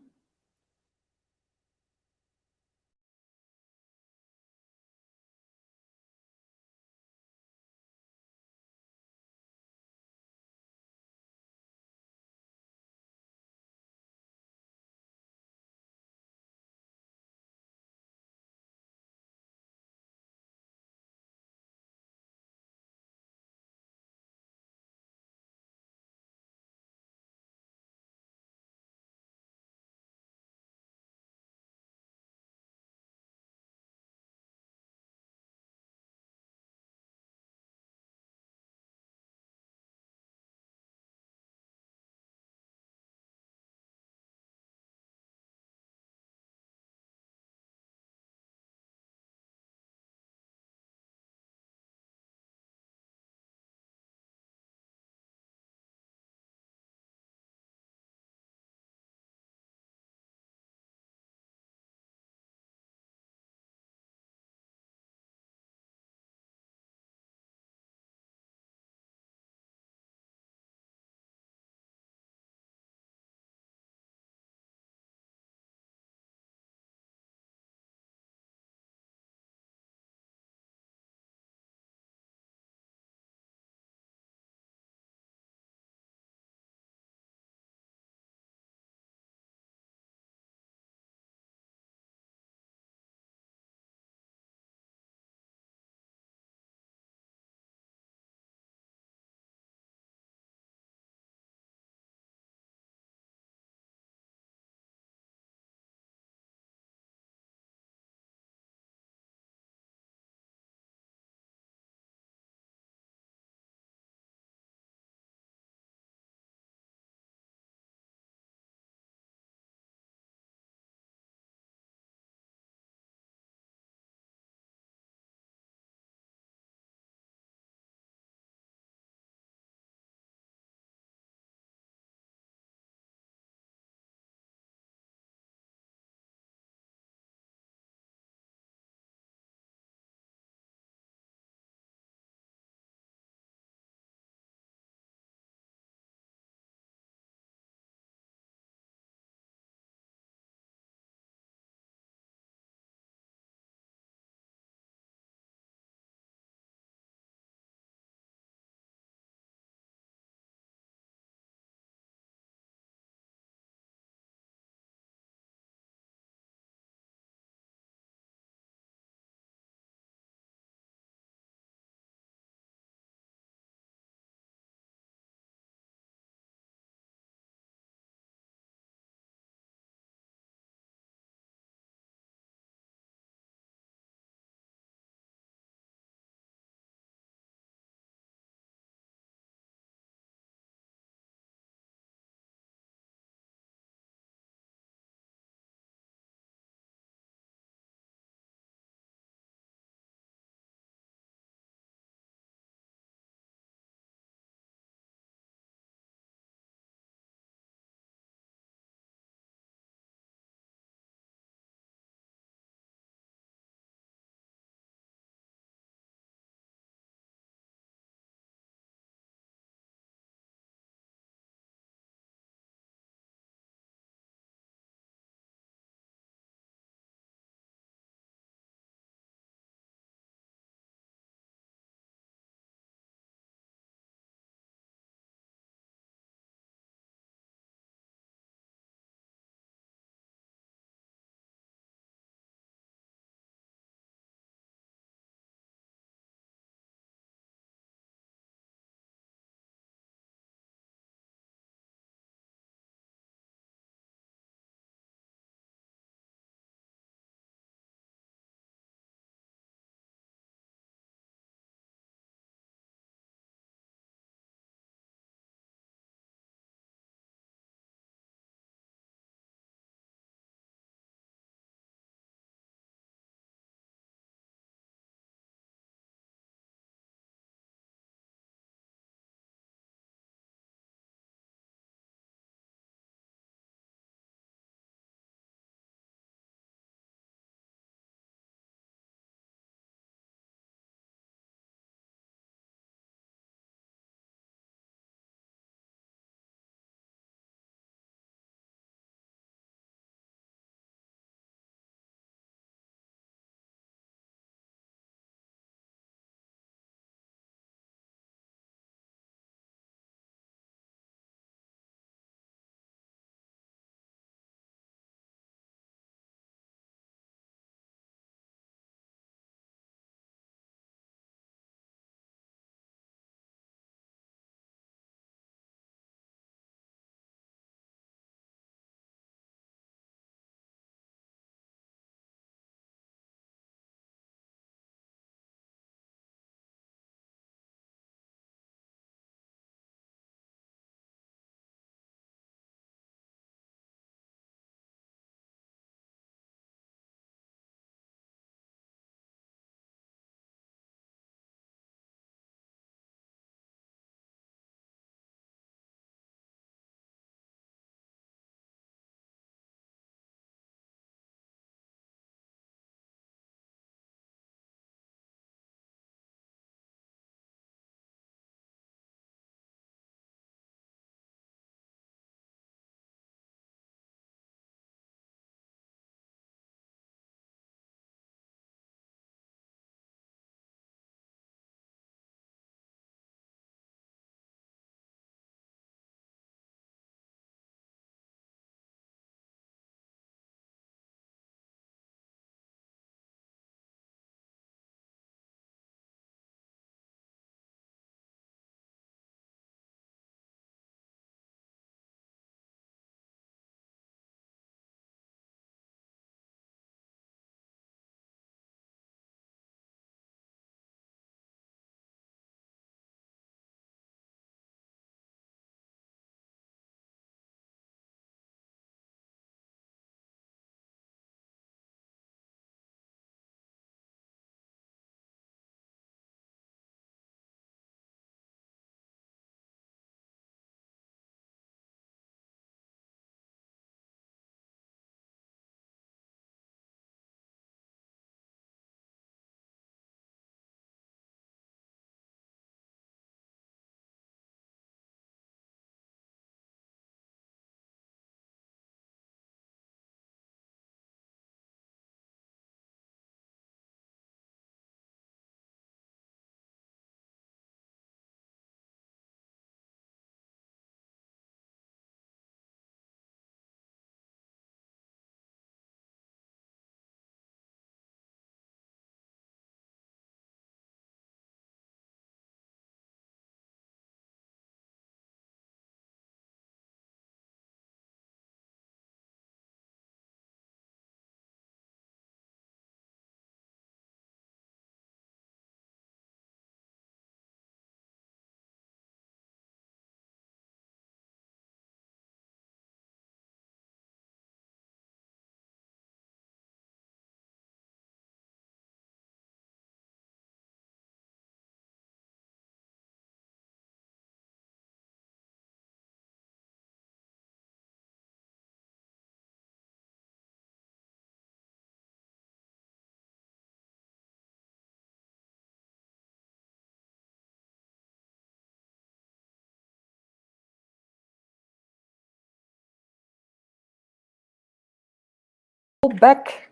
back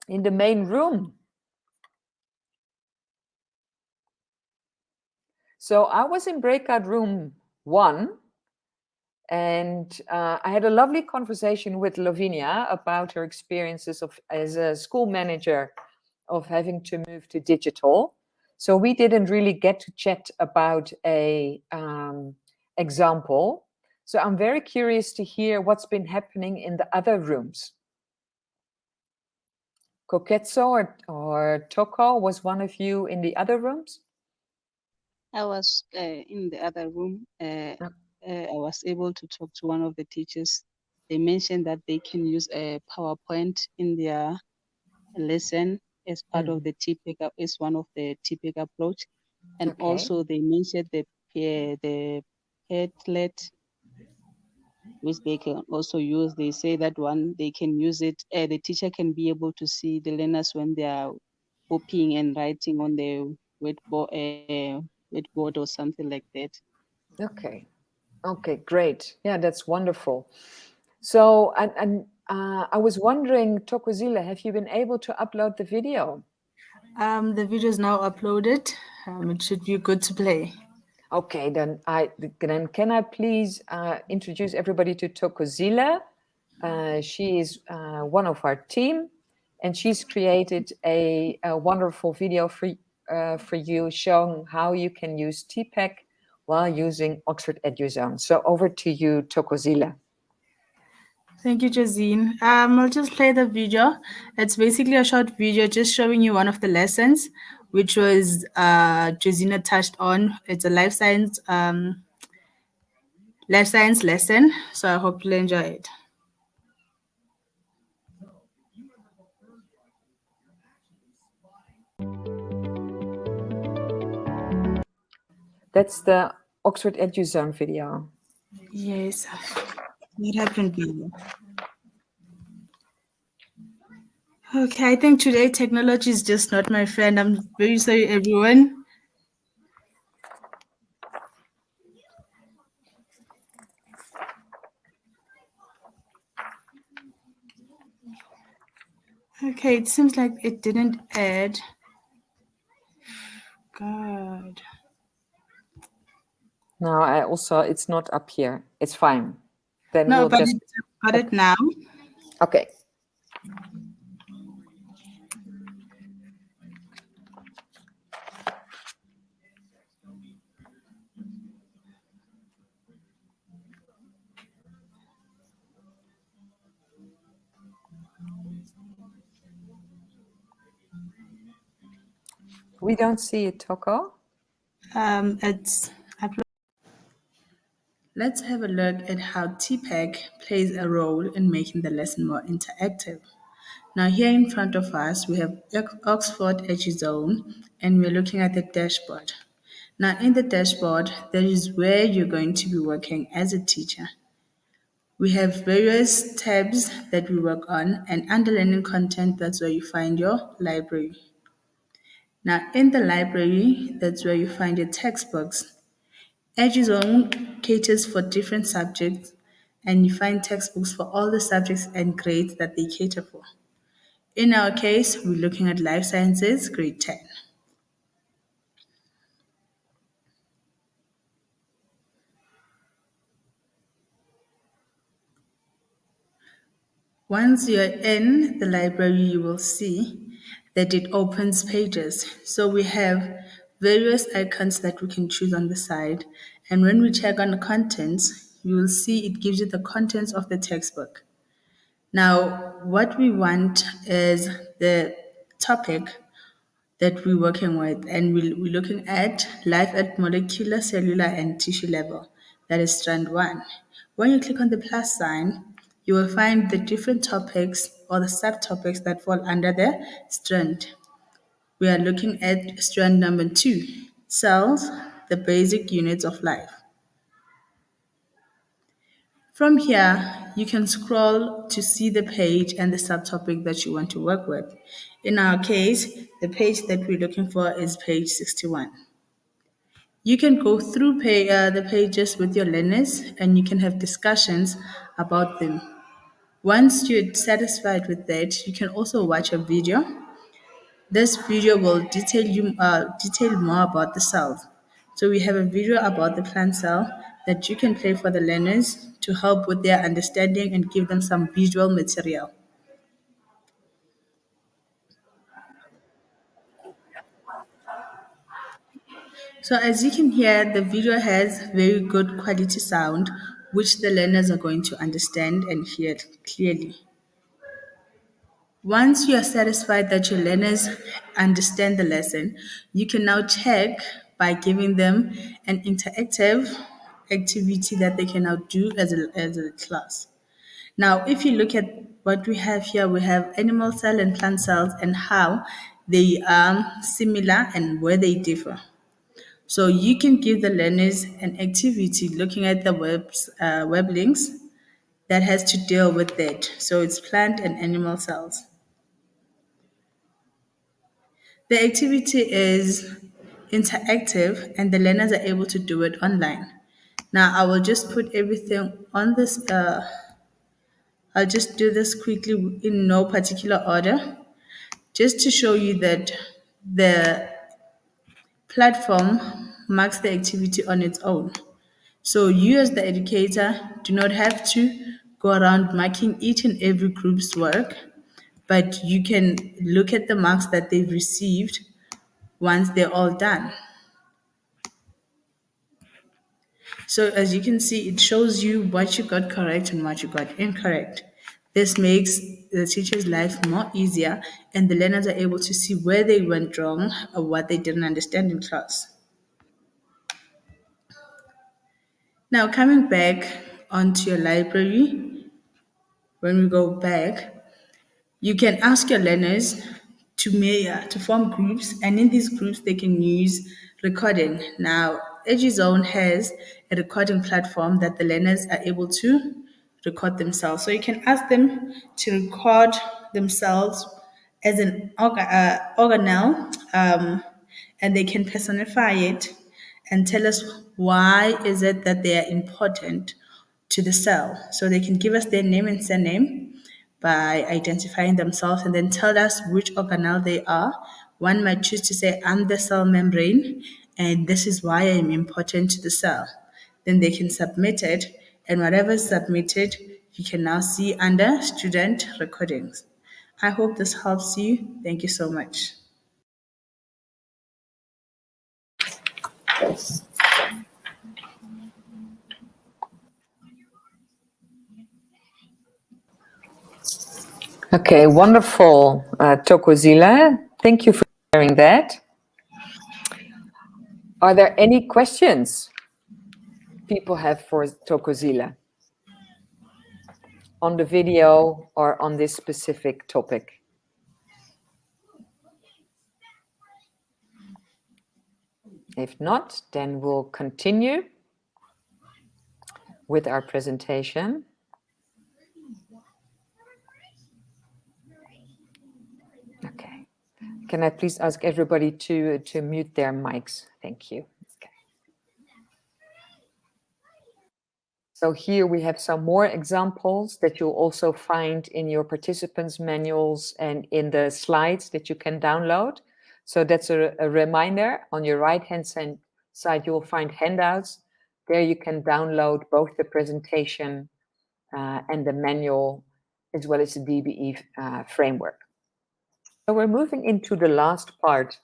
in the main room. So I was in breakout room 1, and I had a lovely conversation with Lavinia about her experiences as a school manager of having to move to digital. So we didn't really get to chat about a example. So I'm very curious to hear what's been happening in the other rooms. Koketso or Toko, was one of you in the other rooms? I was in the other room. I was able to talk to one of the teachers. They mentioned that they can use a PowerPoint in their lesson as part of the TPACK, is one of the TPACK approach. And Okay. also they mentioned the Padlet, which they can also use. They say that one, they can use it. The teacher can be able to see the learners when they are copying and writing on the whiteboard or something like that. Okay. Okay, great. Yeah, that's wonderful. So, I was wondering, Tokozile, have you been able to upload the video? The video is now uploaded. It should be good to play. Okay, then can I please introduce everybody to Tokozile? She is one of our team, and she's created a wonderful video for you showing how you can use TPACK while using Oxford EduZone. So over to you, Tokozile. Thank you, Josine. I'll just play the video. It's basically a short video just showing you one of the lessons, which was Josina touched on. It's a life science lesson. So I hope you'll enjoy it. That's the Oxford EduZone video. Yes. What happened, video? Okay, I think today technology is just not my friend. I'm very sorry, everyone. Okay, it seems like it didn't add. God. No, it's not up here. It's fine. Then No, we'll but just got it now. okay. We don't see it, Toko. It's upload. Let's have a look at how TPACK plays a role in making the lesson more interactive. Now here in front of us, we have Oxford EduZone, and we're looking at the dashboard. Now in the dashboard, that is where you're going to be working as a teacher. We have various tabs that we work on, and under learning content, that's where you find your library. Now in the library, that's where you find your textbooks. EduZone caters for different subjects, and you find textbooks for all the subjects and grades that they cater for. In our case, we're looking at Life Sciences, grade 10. Once you're in the library, you will see that it opens pages. So we have various icons that we can choose on the side. And when we check on the contents, you will see it gives you the contents of the textbook. Now, what we want is the topic that we're working with, and we're looking at life at molecular, cellular, and tissue level. That is strand 1. When you click on the plus sign, you will find the different topics or the subtopics that fall under the strand. We are looking at strand number 2, cells, the basic units of life. From here, you can scroll to see the page and the subtopic that you want to work with. In our case, the page that we're looking for is page 61. You can go through the pages with your learners, and you can have discussions about them. Once you're satisfied with that, you can also watch a video. This video will detail more about the cells. So we have a video about the plant cell that you can play for the learners to help with their understanding and give them some visual material. So as you can hear, the video has very good quality sound, which the learners are going to understand and hear clearly. Once you are satisfied that your learners understand the lesson, you can now check by giving them an interactive activity that they can now do as a class. Now, if you look at what we have here, we have animal cell and plant cells and how they are similar and where they differ. So you can give the learners an activity looking at the web links that has to deal with that. So it's plant and animal cells. The activity is interactive and the learners are able to do it online. Now I will just put everything on this, I'll just do this quickly in no particular order, just to show you that the platform marks the activity on its own. So you as the educator do not have to go around marking each and every group's work, but you can look at the marks that they've received once they're all done. So as you can see, it shows you what you got correct and what you got incorrect. This makes the teacher's life more easier and the learners are able to see where they went wrong or what they didn't understand in class. Now coming back onto your library, when we go back, you can ask your learners to form groups, and in these groups they can use recording. Now, EduZone has a recording platform that the learners are able to record themselves. So you can ask them to record themselves as an organelle, and they can personify it and tell us why is it that they are important to the cell. So they can give us their name and surname by identifying themselves and then tell us which organelle they are. One might choose to say, I'm the cell membrane, and this is why I'm important to the cell. Then they can submit it, and whatever is submitted, you can now see under student recordings. I hope this helps you. Thank you so much. Okay, wonderful, Thokozile. Thank you for sharing that. Are there any questions people have for Thokozile on the video or on this specific topic? If not, then we'll continue with our presentation. Okay. Can I please ask everybody to mute their mics? Thank you. Okay. So here we have some more examples that you'll also find in your participants manuals and in the slides that you can download. So that's a reminder. On your right-hand side, you will find handouts. There you can download both the presentation and the manual, as well as the DBE framework. So we're moving into the last part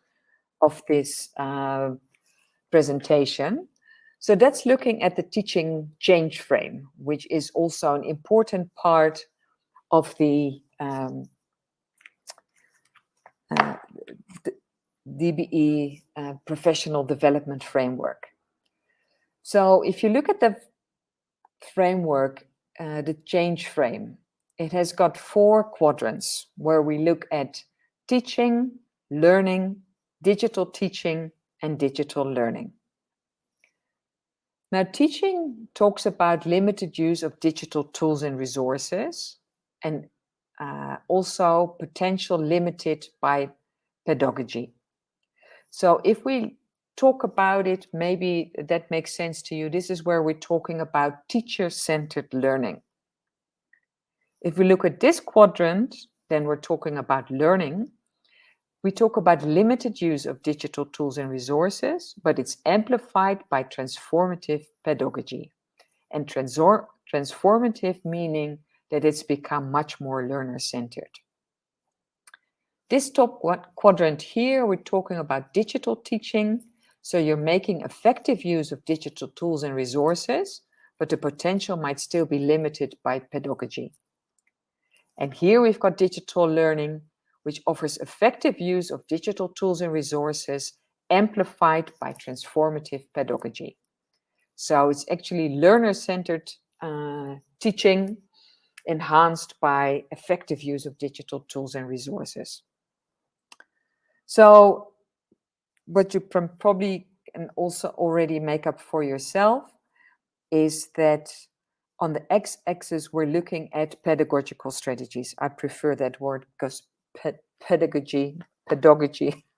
of this presentation. So that's looking at the teaching change frame, which is also an important part of the DBE Professional Development Framework. So if you look at the framework, the change frame, it has got 4 quadrants where we look at teaching, learning, digital teaching, and digital learning. Now, teaching talks about limited use of digital tools and resources, and also potential limited by pedagogy. So if we talk about it, maybe that makes sense to you. This is where we're talking about teacher-centered learning. If we look at this quadrant, then we're talking about learning. We talk about limited use of digital tools and resources, but it's amplified by transformative pedagogy. And transformative meaning that it's become much more learner-centered. This top quadrant here, we're talking about digital teaching. So you're making effective use of digital tools and resources, but the potential might still be limited by pedagogy. And here we've got digital learning, which offers effective use of digital tools and resources amplified by transformative pedagogy. So it's actually learner-centered teaching enhanced by effective use of digital tools and resources. So what you probably can also already make up for yourself is that on the x-axis, we're looking at pedagogical strategies. I prefer that word because pedagogy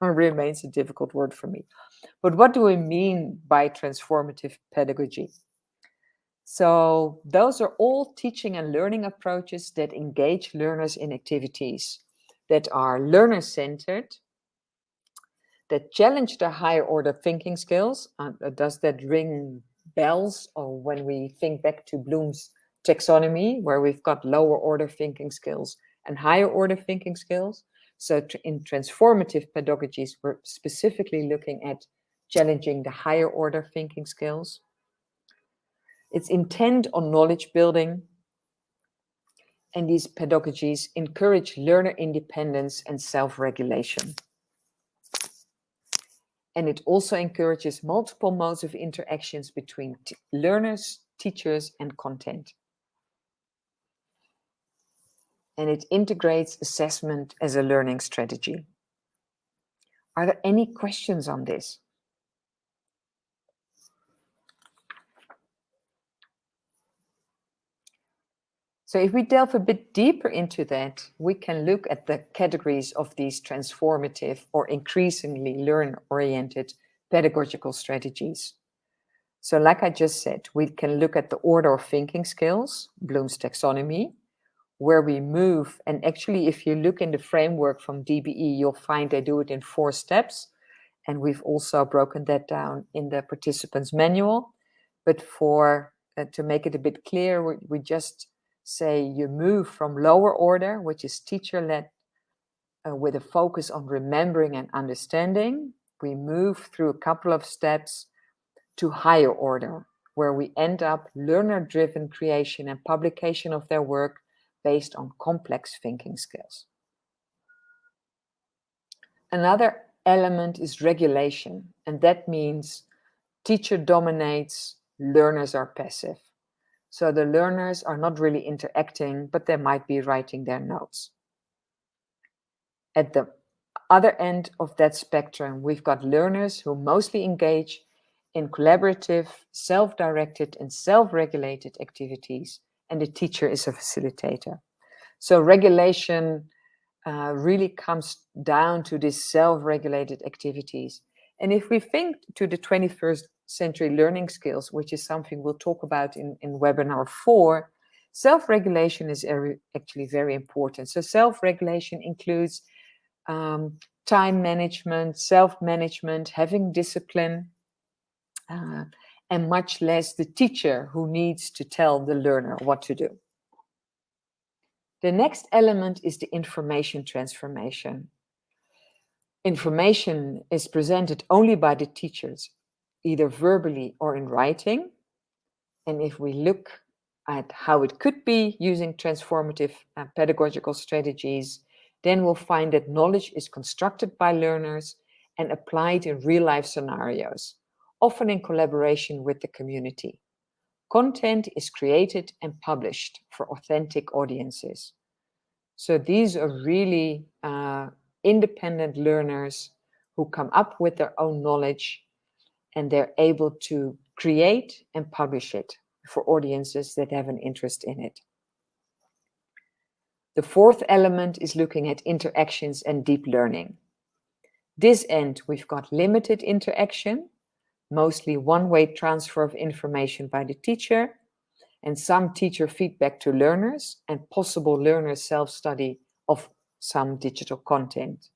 remains a difficult word for me. But what do we mean by transformative pedagogy? So those are all teaching and learning approaches that engage learners in activities that are learner-centered, that challenge their higher order thinking skills. Does that ring bells? Or when we think back to Bloom's taxonomy, where we've got lower order thinking skills and higher order thinking skills. So in transformative pedagogies, we're specifically looking at challenging the higher order thinking skills. It's intent on knowledge building. And these pedagogies encourage learner independence and self-regulation. And it also encourages multiple modes of interactions between learners, teachers, and content. And it integrates assessment as a learning strategy. Are there any questions on this? So if we delve a bit deeper into that, we can look at the categories of these transformative or increasingly learner-oriented pedagogical strategies. So like I just said, we can look at the order of thinking skills, Bloom's taxonomy, where we move. And actually, if you look in the framework from DBE, you'll find they do it in 4 steps. And we've also broken that down in the participants manual. But for to make it a bit clear, we just say you move from lower order, which is teacher-led, with a focus on remembering and understanding. We move through a couple of steps to higher order, where we end up learner-driven creation and publication of their work based on complex thinking skills. Another element is regulation, and that means teacher dominates, learners are passive. So the learners are not really interacting, but they might be writing their notes. At the other end of that spectrum, we've got learners who mostly engage in collaborative, self-directed and self-regulated activities, and the teacher is a facilitator. So regulation really comes down to these self-regulated activities. And if we think to the 21st century learning skills, which is something we'll talk about in webinar 4, self-regulation is actually very important. So self-regulation includes time management, self-management, having discipline, and much less the teacher who needs to tell the learner what to do. The next element is the information transformation. Information is presented only by the teachers, either verbally or in writing. And if we look at how it could be using transformative pedagogical strategies, then we'll find that knowledge is constructed by learners and applied in real-life scenarios, often in collaboration with the community. Content is created and published for authentic audiences. So these are really independent learners who come up with their own knowledge, and they're able to create and publish it for audiences that have an interest in it. The fourth element is looking at interactions and deep learning. This end, we've got limited interaction, mostly one-way transfer of information by the teacher, and some teacher feedback to learners, and possible learner self-study of some digital content.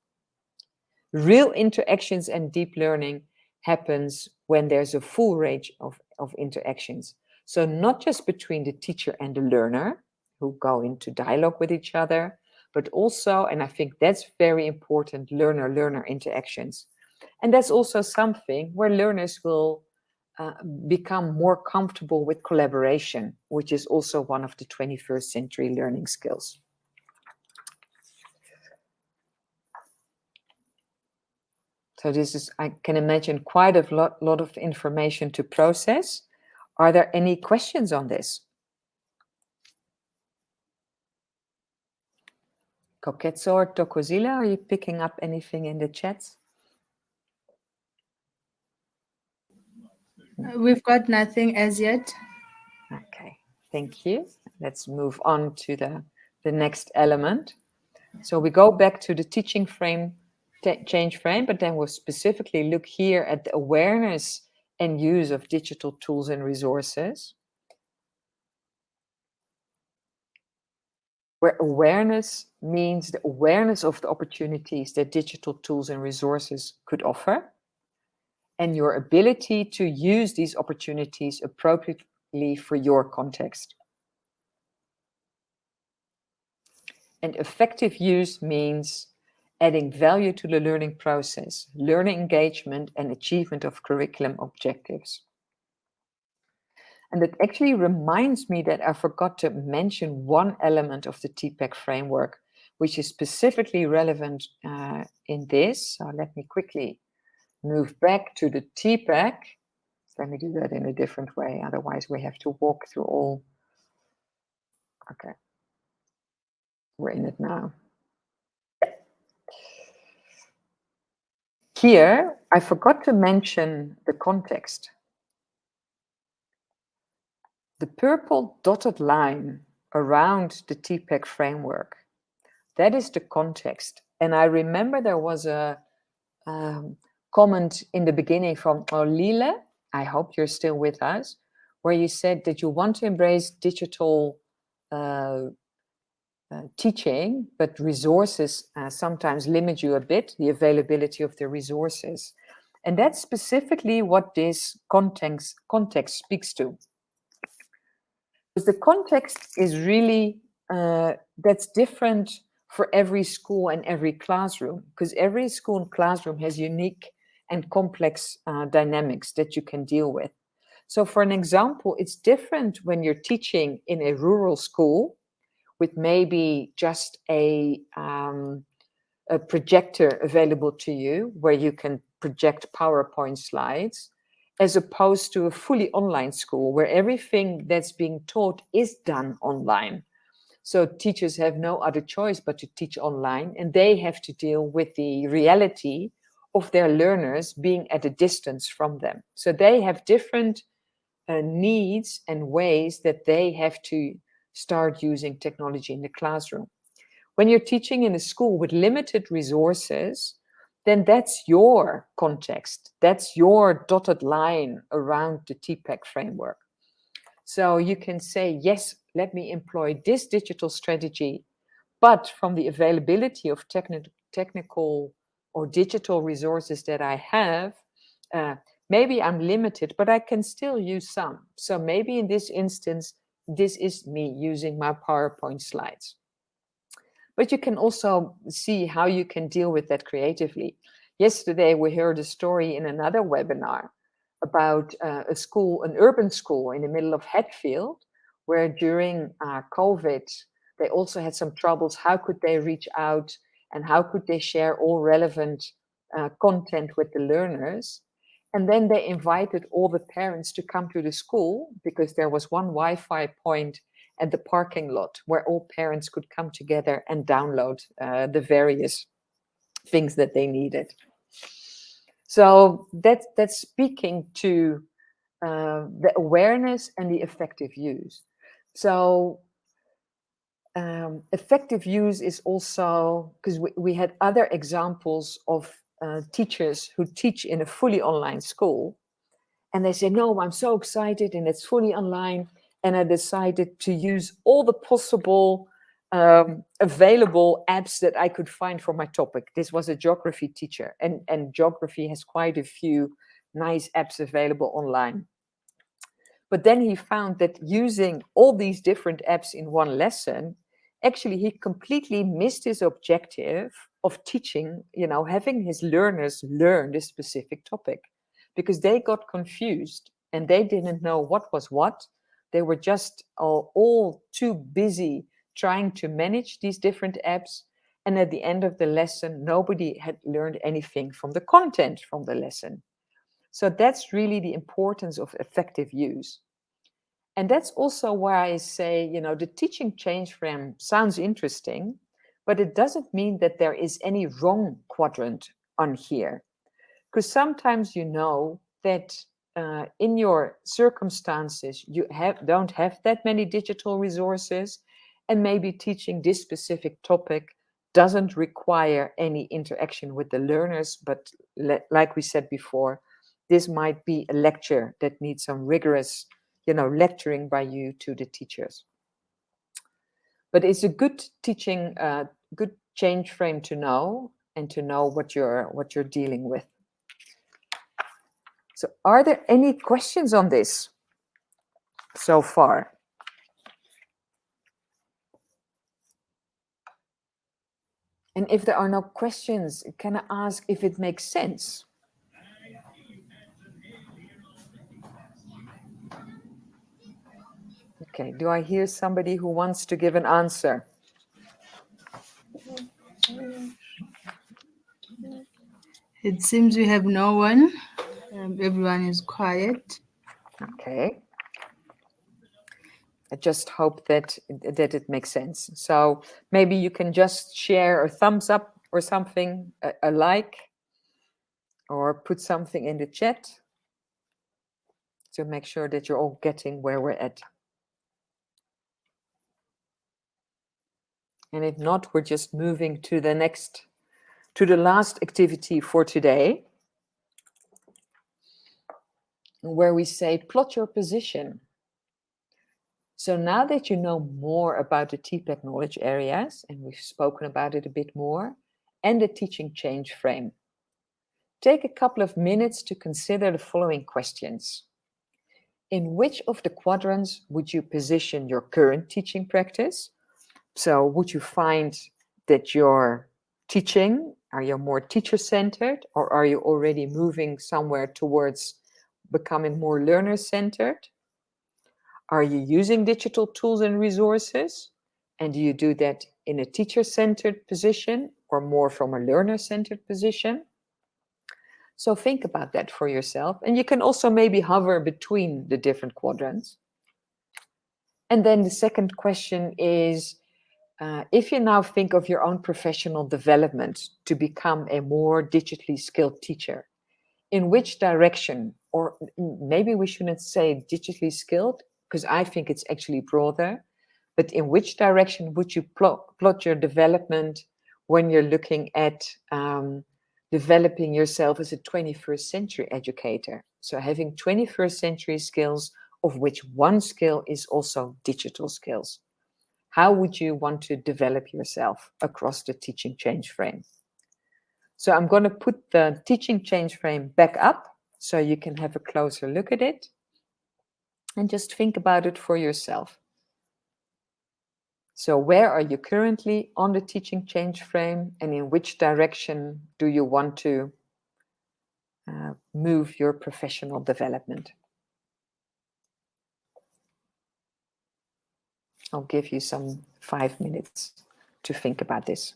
Real interactions and deep learning happens when there's a full range of interactions. So not just between the teacher and the learner, who go into dialogue with each other, but also, and I think that's very important, learner-learner interactions. And that's also something where learners will become more comfortable with collaboration, which is also one of the 21st century learning skills. So this is, I can imagine, quite a lot of information to process. Are there any questions on this? Koketso or Tokozila, are you picking up anything in the chats? We've got nothing as yet. Okay, thank you. Let's move on to the next element. So we go back to the teaching frame, change frame, but then we'll specifically look here at the awareness and use of digital tools and resources, where awareness means the awareness of the opportunities that digital tools and resources could offer, and your ability to use these opportunities appropriately for your context. And effective use means adding value to the learning process, learning engagement, and achievement of curriculum objectives. And it actually reminds me that I forgot to mention one element of the TPACK framework, which is specifically relevant in this. So let me quickly move back to the TPACK. Let me do that in a different way, otherwise we have to walk through all. Okay, we're in it now. Here, I forgot to mention the context. The purple dotted line around the TPACK framework, that is the context. And I remember there was a comment in the beginning from Lila, I hope you're still with us, where you said that you want to embrace digital teaching, but resources sometimes limit you a bit, the availability of the resources. And that's specifically what this context speaks to. Because the context is really, that's different for every school and every classroom, because every school and classroom has unique and complex dynamics that you can deal with. So for an example, it's different when you're teaching in a rural school with maybe just a projector available to you where you can project PowerPoint slides, as opposed to a fully online school where everything that's being taught is done online. So teachers have no other choice but to teach online, and they have to deal with the reality of their learners being at a distance from them. So they have different needs and ways that they have to start using technology in the classroom. When you're teaching in a school with limited resources, then that's your context. That's your dotted line around the TPACK framework. So you can say, yes, let me employ this digital strategy, but from the availability of technical or digital resources that I have, maybe I'm limited, but I can still use some. So maybe in this instance, this is me using my PowerPoint slides. But you can also see how you can deal with that creatively. Yesterday, we heard a story in another webinar about a school, an urban school in the middle of Hatfield, where during COVID, they also had some troubles. How could they reach out and how could they share all relevant content with the learners? And then they invited all the parents to come to the school because there was one Wi-Fi point at the parking lot where all parents could come together and download the various things that they needed. So that's speaking to the awareness and the effective use. So effective use is also, because we had other examples of teachers who teach in a fully online school, and they say, no, I'm so excited and it's fully online and I decided to use all the possible available apps that I could find for my topic. This was a geography teacher, and geography has quite a few nice apps available online. But then he found that using all these different apps in one lesson, actually he completely missed his objective of teaching, having his learners learn this specific topic, because they got confused and they didn't know what was what. They were just all too busy trying to manage these different apps. And at the end of the lesson, nobody had learned anything from the content from the lesson. So that's really the importance of effective use. And that's also why I say, the teaching change frame sounds interesting, but it doesn't mean that there is any wrong quadrant on here. Because sometimes that in your circumstances, you don't have that many digital resources, and maybe teaching this specific topic doesn't require any interaction with the learners, but like we said before, this might be a lecture that needs some rigorous, lecturing by you to the teachers. But it's a good teaching, good change frame to know, and to know what you're dealing with. So are there any questions on this so far? And if there are no questions, can I ask if it makes sense? Okay, do I hear somebody who wants to give an answer? It seems we have no one. Everyone is quiet. Okay. I just hope that it makes sense. So maybe you can just share a thumbs up or something, a like, or put something in the chat to make sure that you're all getting where we're at. And if not, we're just moving to the last activity for today, where we say plot your position. So now that you know more about the TPACK knowledge areas, and we've spoken about it a bit more, and the teaching change frame, take a couple of minutes to consider the following questions. In which of the quadrants would you position your current teaching practice? So would you find that you're teaching, are you more teacher-centered, or are you already moving somewhere towards becoming more learner-centered? Are you using digital tools and resources? And do you do that in a teacher-centered position or more from a learner-centered position? So think about that for yourself. And you can also maybe hover between the different quadrants. And then the second question is, if you now think of your own professional development to become a more digitally skilled teacher, in which direction, or maybe we shouldn't say digitally skilled, because I think it's actually broader, but in which direction would you plot your development when you're looking at developing yourself as a 21st century educator? So having 21st century skills, of which one skill is also digital skills. How would you want to develop yourself across the teaching change frame? So I'm going to put the teaching change frame back up so you can have a closer look at it and just think about it for yourself. So where are you currently on the teaching change frame, and in which direction do you want to move your professional development? I'll give you some 5 minutes to think about this.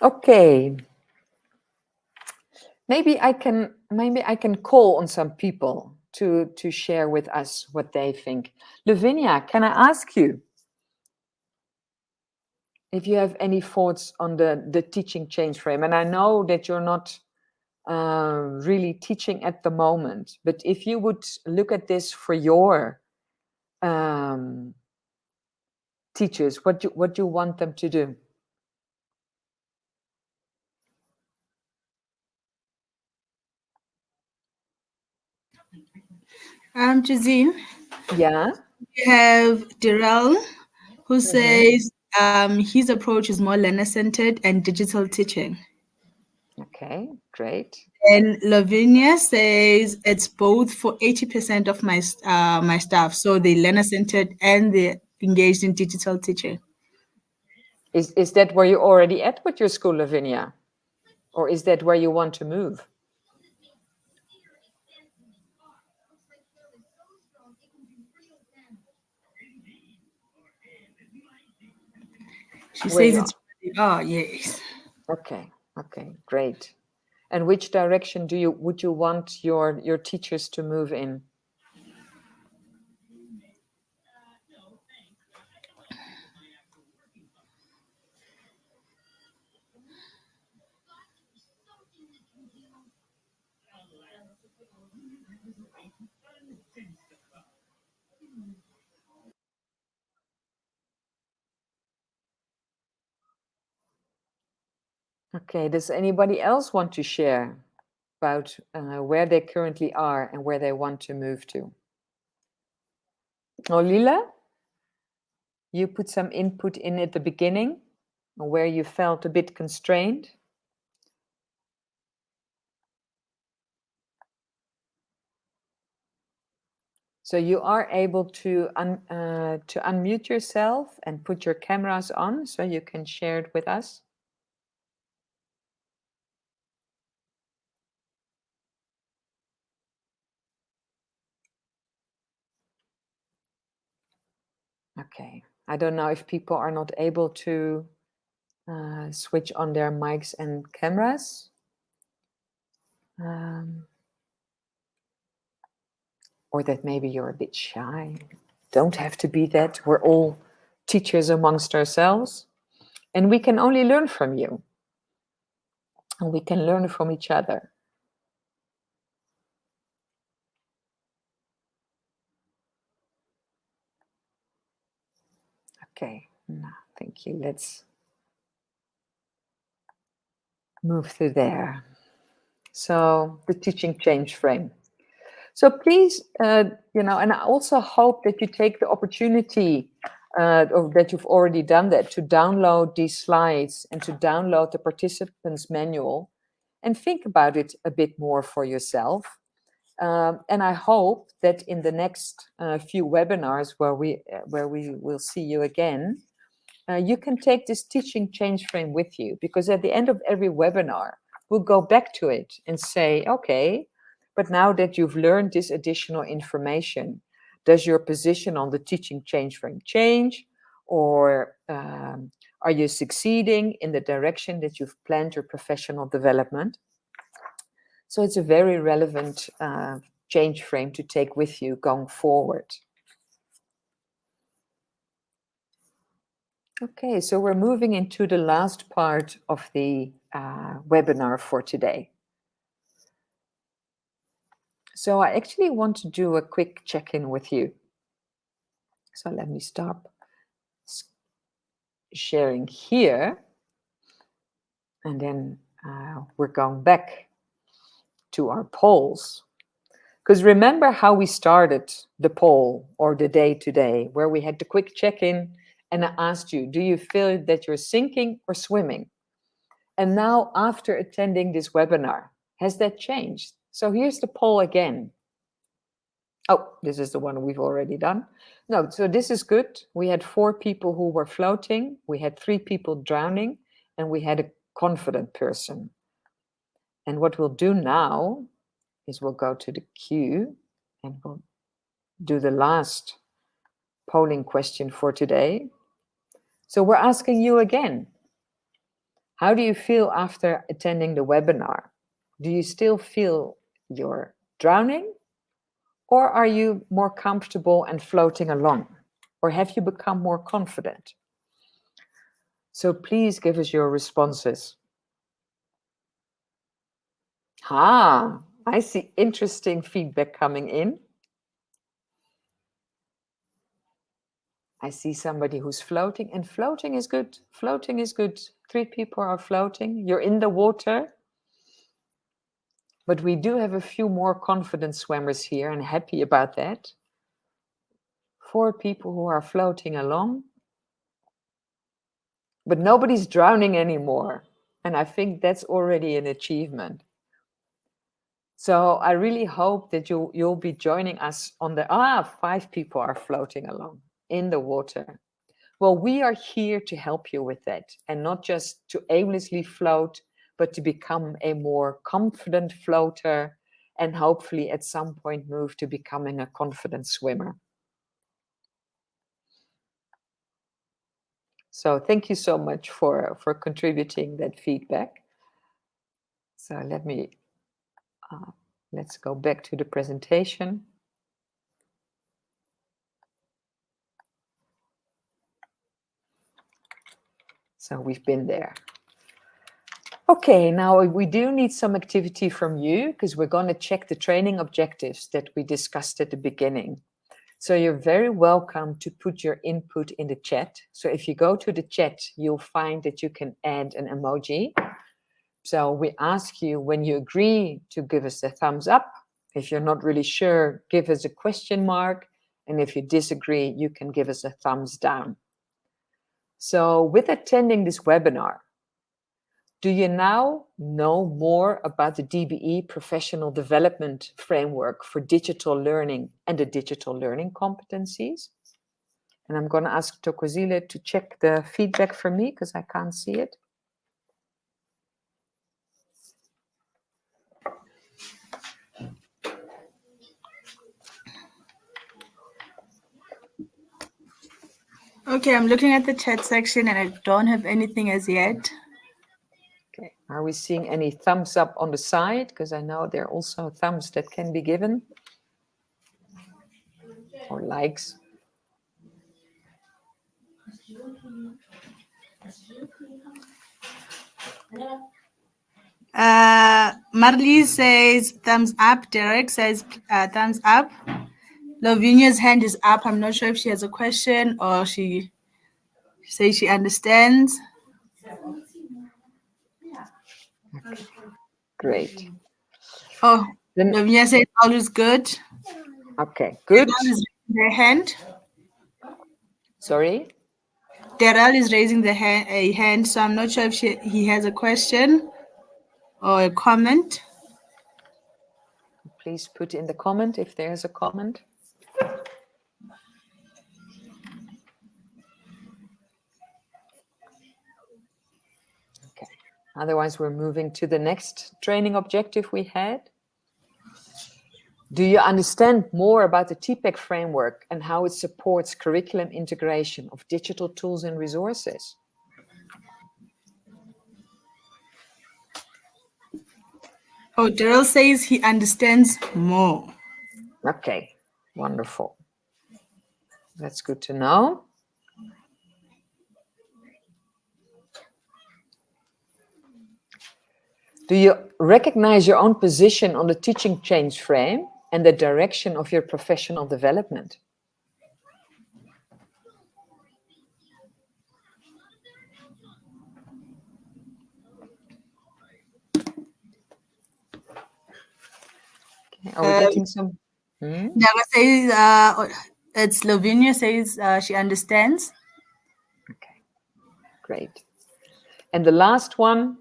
Okay. Maybe I can call on some people to share with us what they think. Lavinia, can I ask you if you have any thoughts on the teaching change frame? And I know that you're not really teaching at the moment, but if you would look at this for your teachers, what you want them to do? Jazine, Yeah. we have Darrell, who says his approach is more learner-centered and digital teaching. Okay, great. And Lavinia says it's both for 80% of my my staff. So they learner-centered and they're engaged in digital teaching. Is that where you're already at with your school, Lavinia? Or is that where you want to move? She says it's, oh, yes. Okay, great. And which direction would you want your teachers to move in? Okay, does anybody else want to share about where they currently are and where they want to move to? Oh, Lila, you put some input in at the beginning where you felt a bit constrained. So you are able to unmute yourself and put your cameras on so you can share it with us. Okay, I don't know if people are not able to switch on their mics and cameras. Or that maybe you're a bit shy. Don't have to be that. We're all teachers amongst ourselves. And we can only learn from you. And we can learn from each other. Okay, no, thank you. Let's move through there. So the teaching change frame. So please, and I also hope that you take the opportunity, or that you've already done that, to download these slides and to download the participants manual and think about it a bit more for yourself. And I hope that in the next few webinars where we will see you again, you can take this teaching change frame with you, because at the end of every webinar, we'll go back to it and say, okay, but now that you've learned this additional information, does your position on the teaching change frame change? Or are you succeeding in the direction that you've planned your professional development? So it's a very relevant change frame to take with you going forward. Okay, so we're moving into the last part of the webinar for today. So I actually want to do a quick check-in with you. So let me stop sharing here. And then we're going back to our polls. Because remember how we started the poll or the day today, where we had the quick check-in and I asked you, do you feel that you're sinking or swimming? And now after attending this webinar, has that changed? So here's the poll again. Oh, this is the one we've already done. No, so this is good. We had 4 people who were floating. We had 3 people drowning, and we had a confident person. And what we'll do now is we'll go to the queue and we'll do the last polling question for today. So we're asking you again, how do you feel after attending the webinar? Do you still feel you're drowning? Or are you more comfortable and floating along? Or have you become more confident? So please give us your responses. I see interesting feedback coming in. I see somebody who's floating, and floating is good. Floating is good. 3 people are floating. You're in the water. But we do have a few more confident swimmers here, and happy about that. 4 people who are floating along. But nobody's drowning anymore. And I think that's already an achievement. So I really hope that you'll be joining us on the, 5 people are floating along in the water. Well, we are here to help you with that, and not just to aimlessly float, but to become a more confident floater, and hopefully at some point move to becoming a confident swimmer. So thank you so much for contributing that feedback. So let's go back to the presentation. So we've been there. Okay, now we do need some activity from you, because we're going to check the training objectives that we discussed at the beginning. So you're very welcome to put your input in the chat. So if you go to the chat, you'll find that you can add an emoji. So we ask you, when you agree, to give us a thumbs up. If you're not really sure, give us a question mark. And if you disagree, you can give us a thumbs down. So with attending this webinar, do you now know more about the DBE Professional Development Framework for Digital Learning and the Digital Learning Competencies? And I'm going to ask Tokozile to check the feedback for me, because I can't see it. Okay, I'm looking at the chat section and I don't have anything as yet. Okay, are we seeing any thumbs up on the side? Because I know there are also thumbs that can be given, or likes. Marley says thumbs up. Derek says thumbs up. Lavinia's hand is up. I'm not sure if she has a question or she says she understands. Okay. Great. Oh, Then, Lavinia says all is good. okay, good. Daryl is raising their hand. Sorry? Daryl is raising a hand, so I'm not sure if he has a question or a comment. Please put in the comment if there's a comment. Okay. Otherwise, we're moving to the next training objective we had. Do you understand more about the TPACK framework and how it supports curriculum integration of digital tools and resources? Oh, Daryl says he understands more. Okay, wonderful. That's good to know. Do you recognize your own position on the teaching change frame and the direction of your professional development? Okay, are we getting some? Dara says it's Lavinia says she understands. Okay, great. And the last one,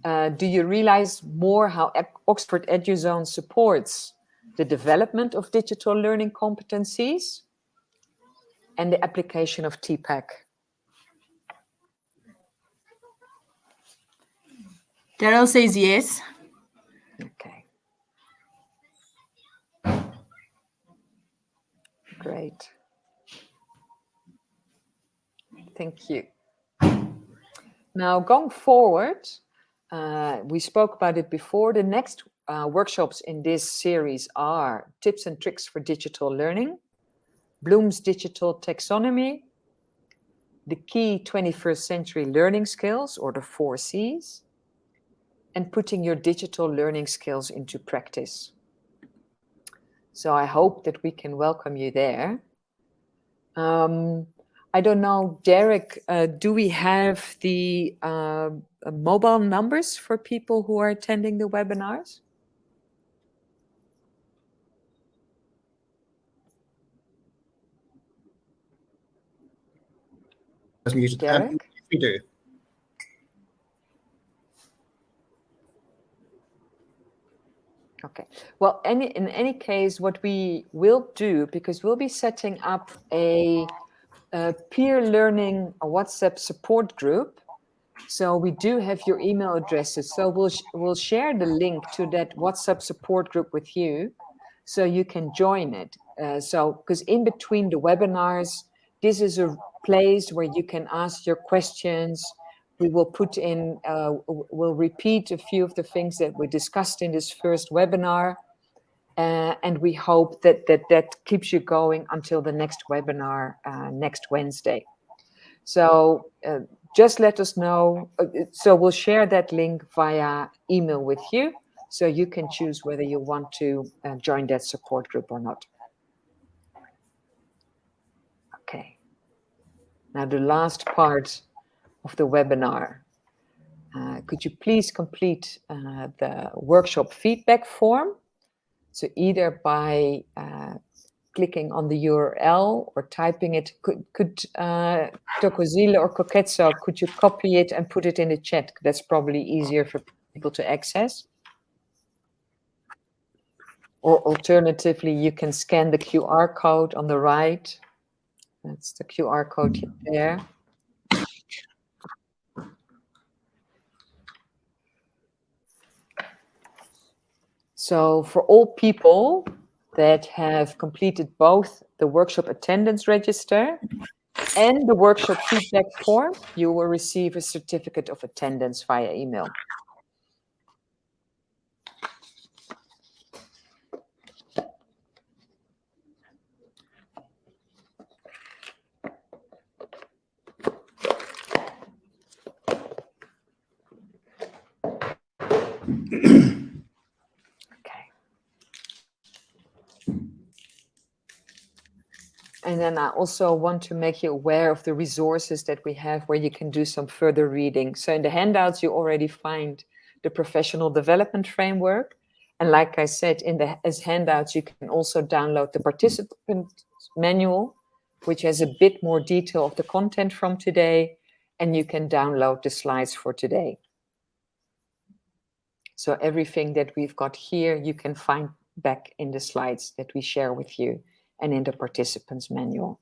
do you realize more how Oxford EduZone supports the development of digital learning competencies and the application of TPACK? Daryl says yes. Okay. Great. Thank you. Now, going forward, we spoke about it before. The next workshops in this series are Tips and Tricks for Digital Learning, Bloom's Digital Taxonomy, the Key 21st Century Learning Skills, or the 4 Cs, and putting your digital learning skills into practice. So I hope that we can welcome you there. I don't know, Derek, do we have the mobile numbers for people who are attending the webinars? Derek? We do. Okay. Well, in any case, what we will do, because we'll be setting up a peer learning WhatsApp support group. So we do have your email addresses. So we'll share the link to that WhatsApp support group with you, so you can join it. Because in between the webinars, this is a place where you can ask your questions. We will put in, we'll repeat a few of the things that we discussed in this first webinar. And we hope that keeps you going until the next webinar next Wednesday. So just let us know. So we'll share that link via email with you, so you can choose whether you want to join that support group or not. Okay. Now the last part of the webinar. Could you please complete the workshop feedback form? So either by clicking on the URL or typing it, could Tokozile or Koketso, could you copy it and put it in the chat? That's probably easier for people to access. Or alternatively, you can scan the QR code on the right. That's the QR code there. So for all people that have completed both the workshop attendance register and the workshop feedback form, you will receive a certificate of attendance via email. And then I also want to make you aware of the resources that we have where you can do some further reading. So in the handouts, you already find the professional development framework. And like I said, as handouts, you can also download the participant manual, which has a bit more detail of the content from today. And you can download the slides for today. So everything that we've got here, you can find back in the slides that we share with you and in the participants manual.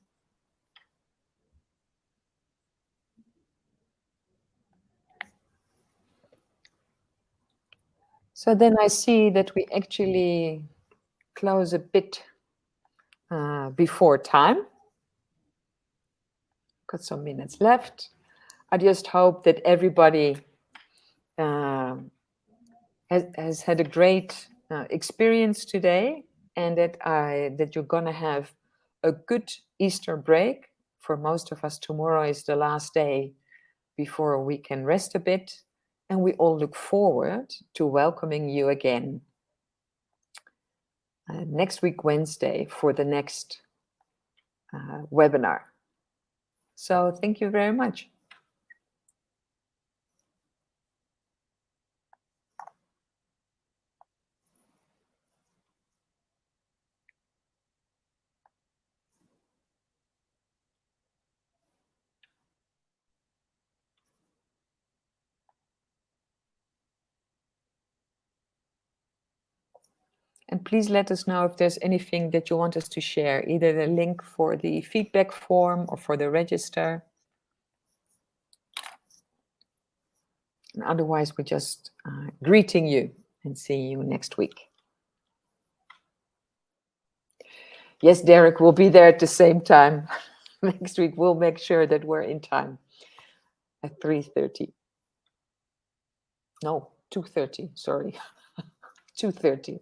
So then I see that we actually close a bit before time. Got some minutes left. I just hope that everybody has had a great experience today, and that you're going to have a good Easter break. For most of us, tomorrow is the last day before we can rest a bit. And we all look forward to welcoming you again next week, Wednesday, for the next webinar. So thank you very much. And please let us know if there's anything that you want us to share, either the link for the feedback form or for the register. And otherwise, we're just greeting you and seeing you next week. Yes, Derek, we'll be there at the same time. Next week, we'll make sure that we're in time at 3:30. No, 2:30, sorry. 2:30.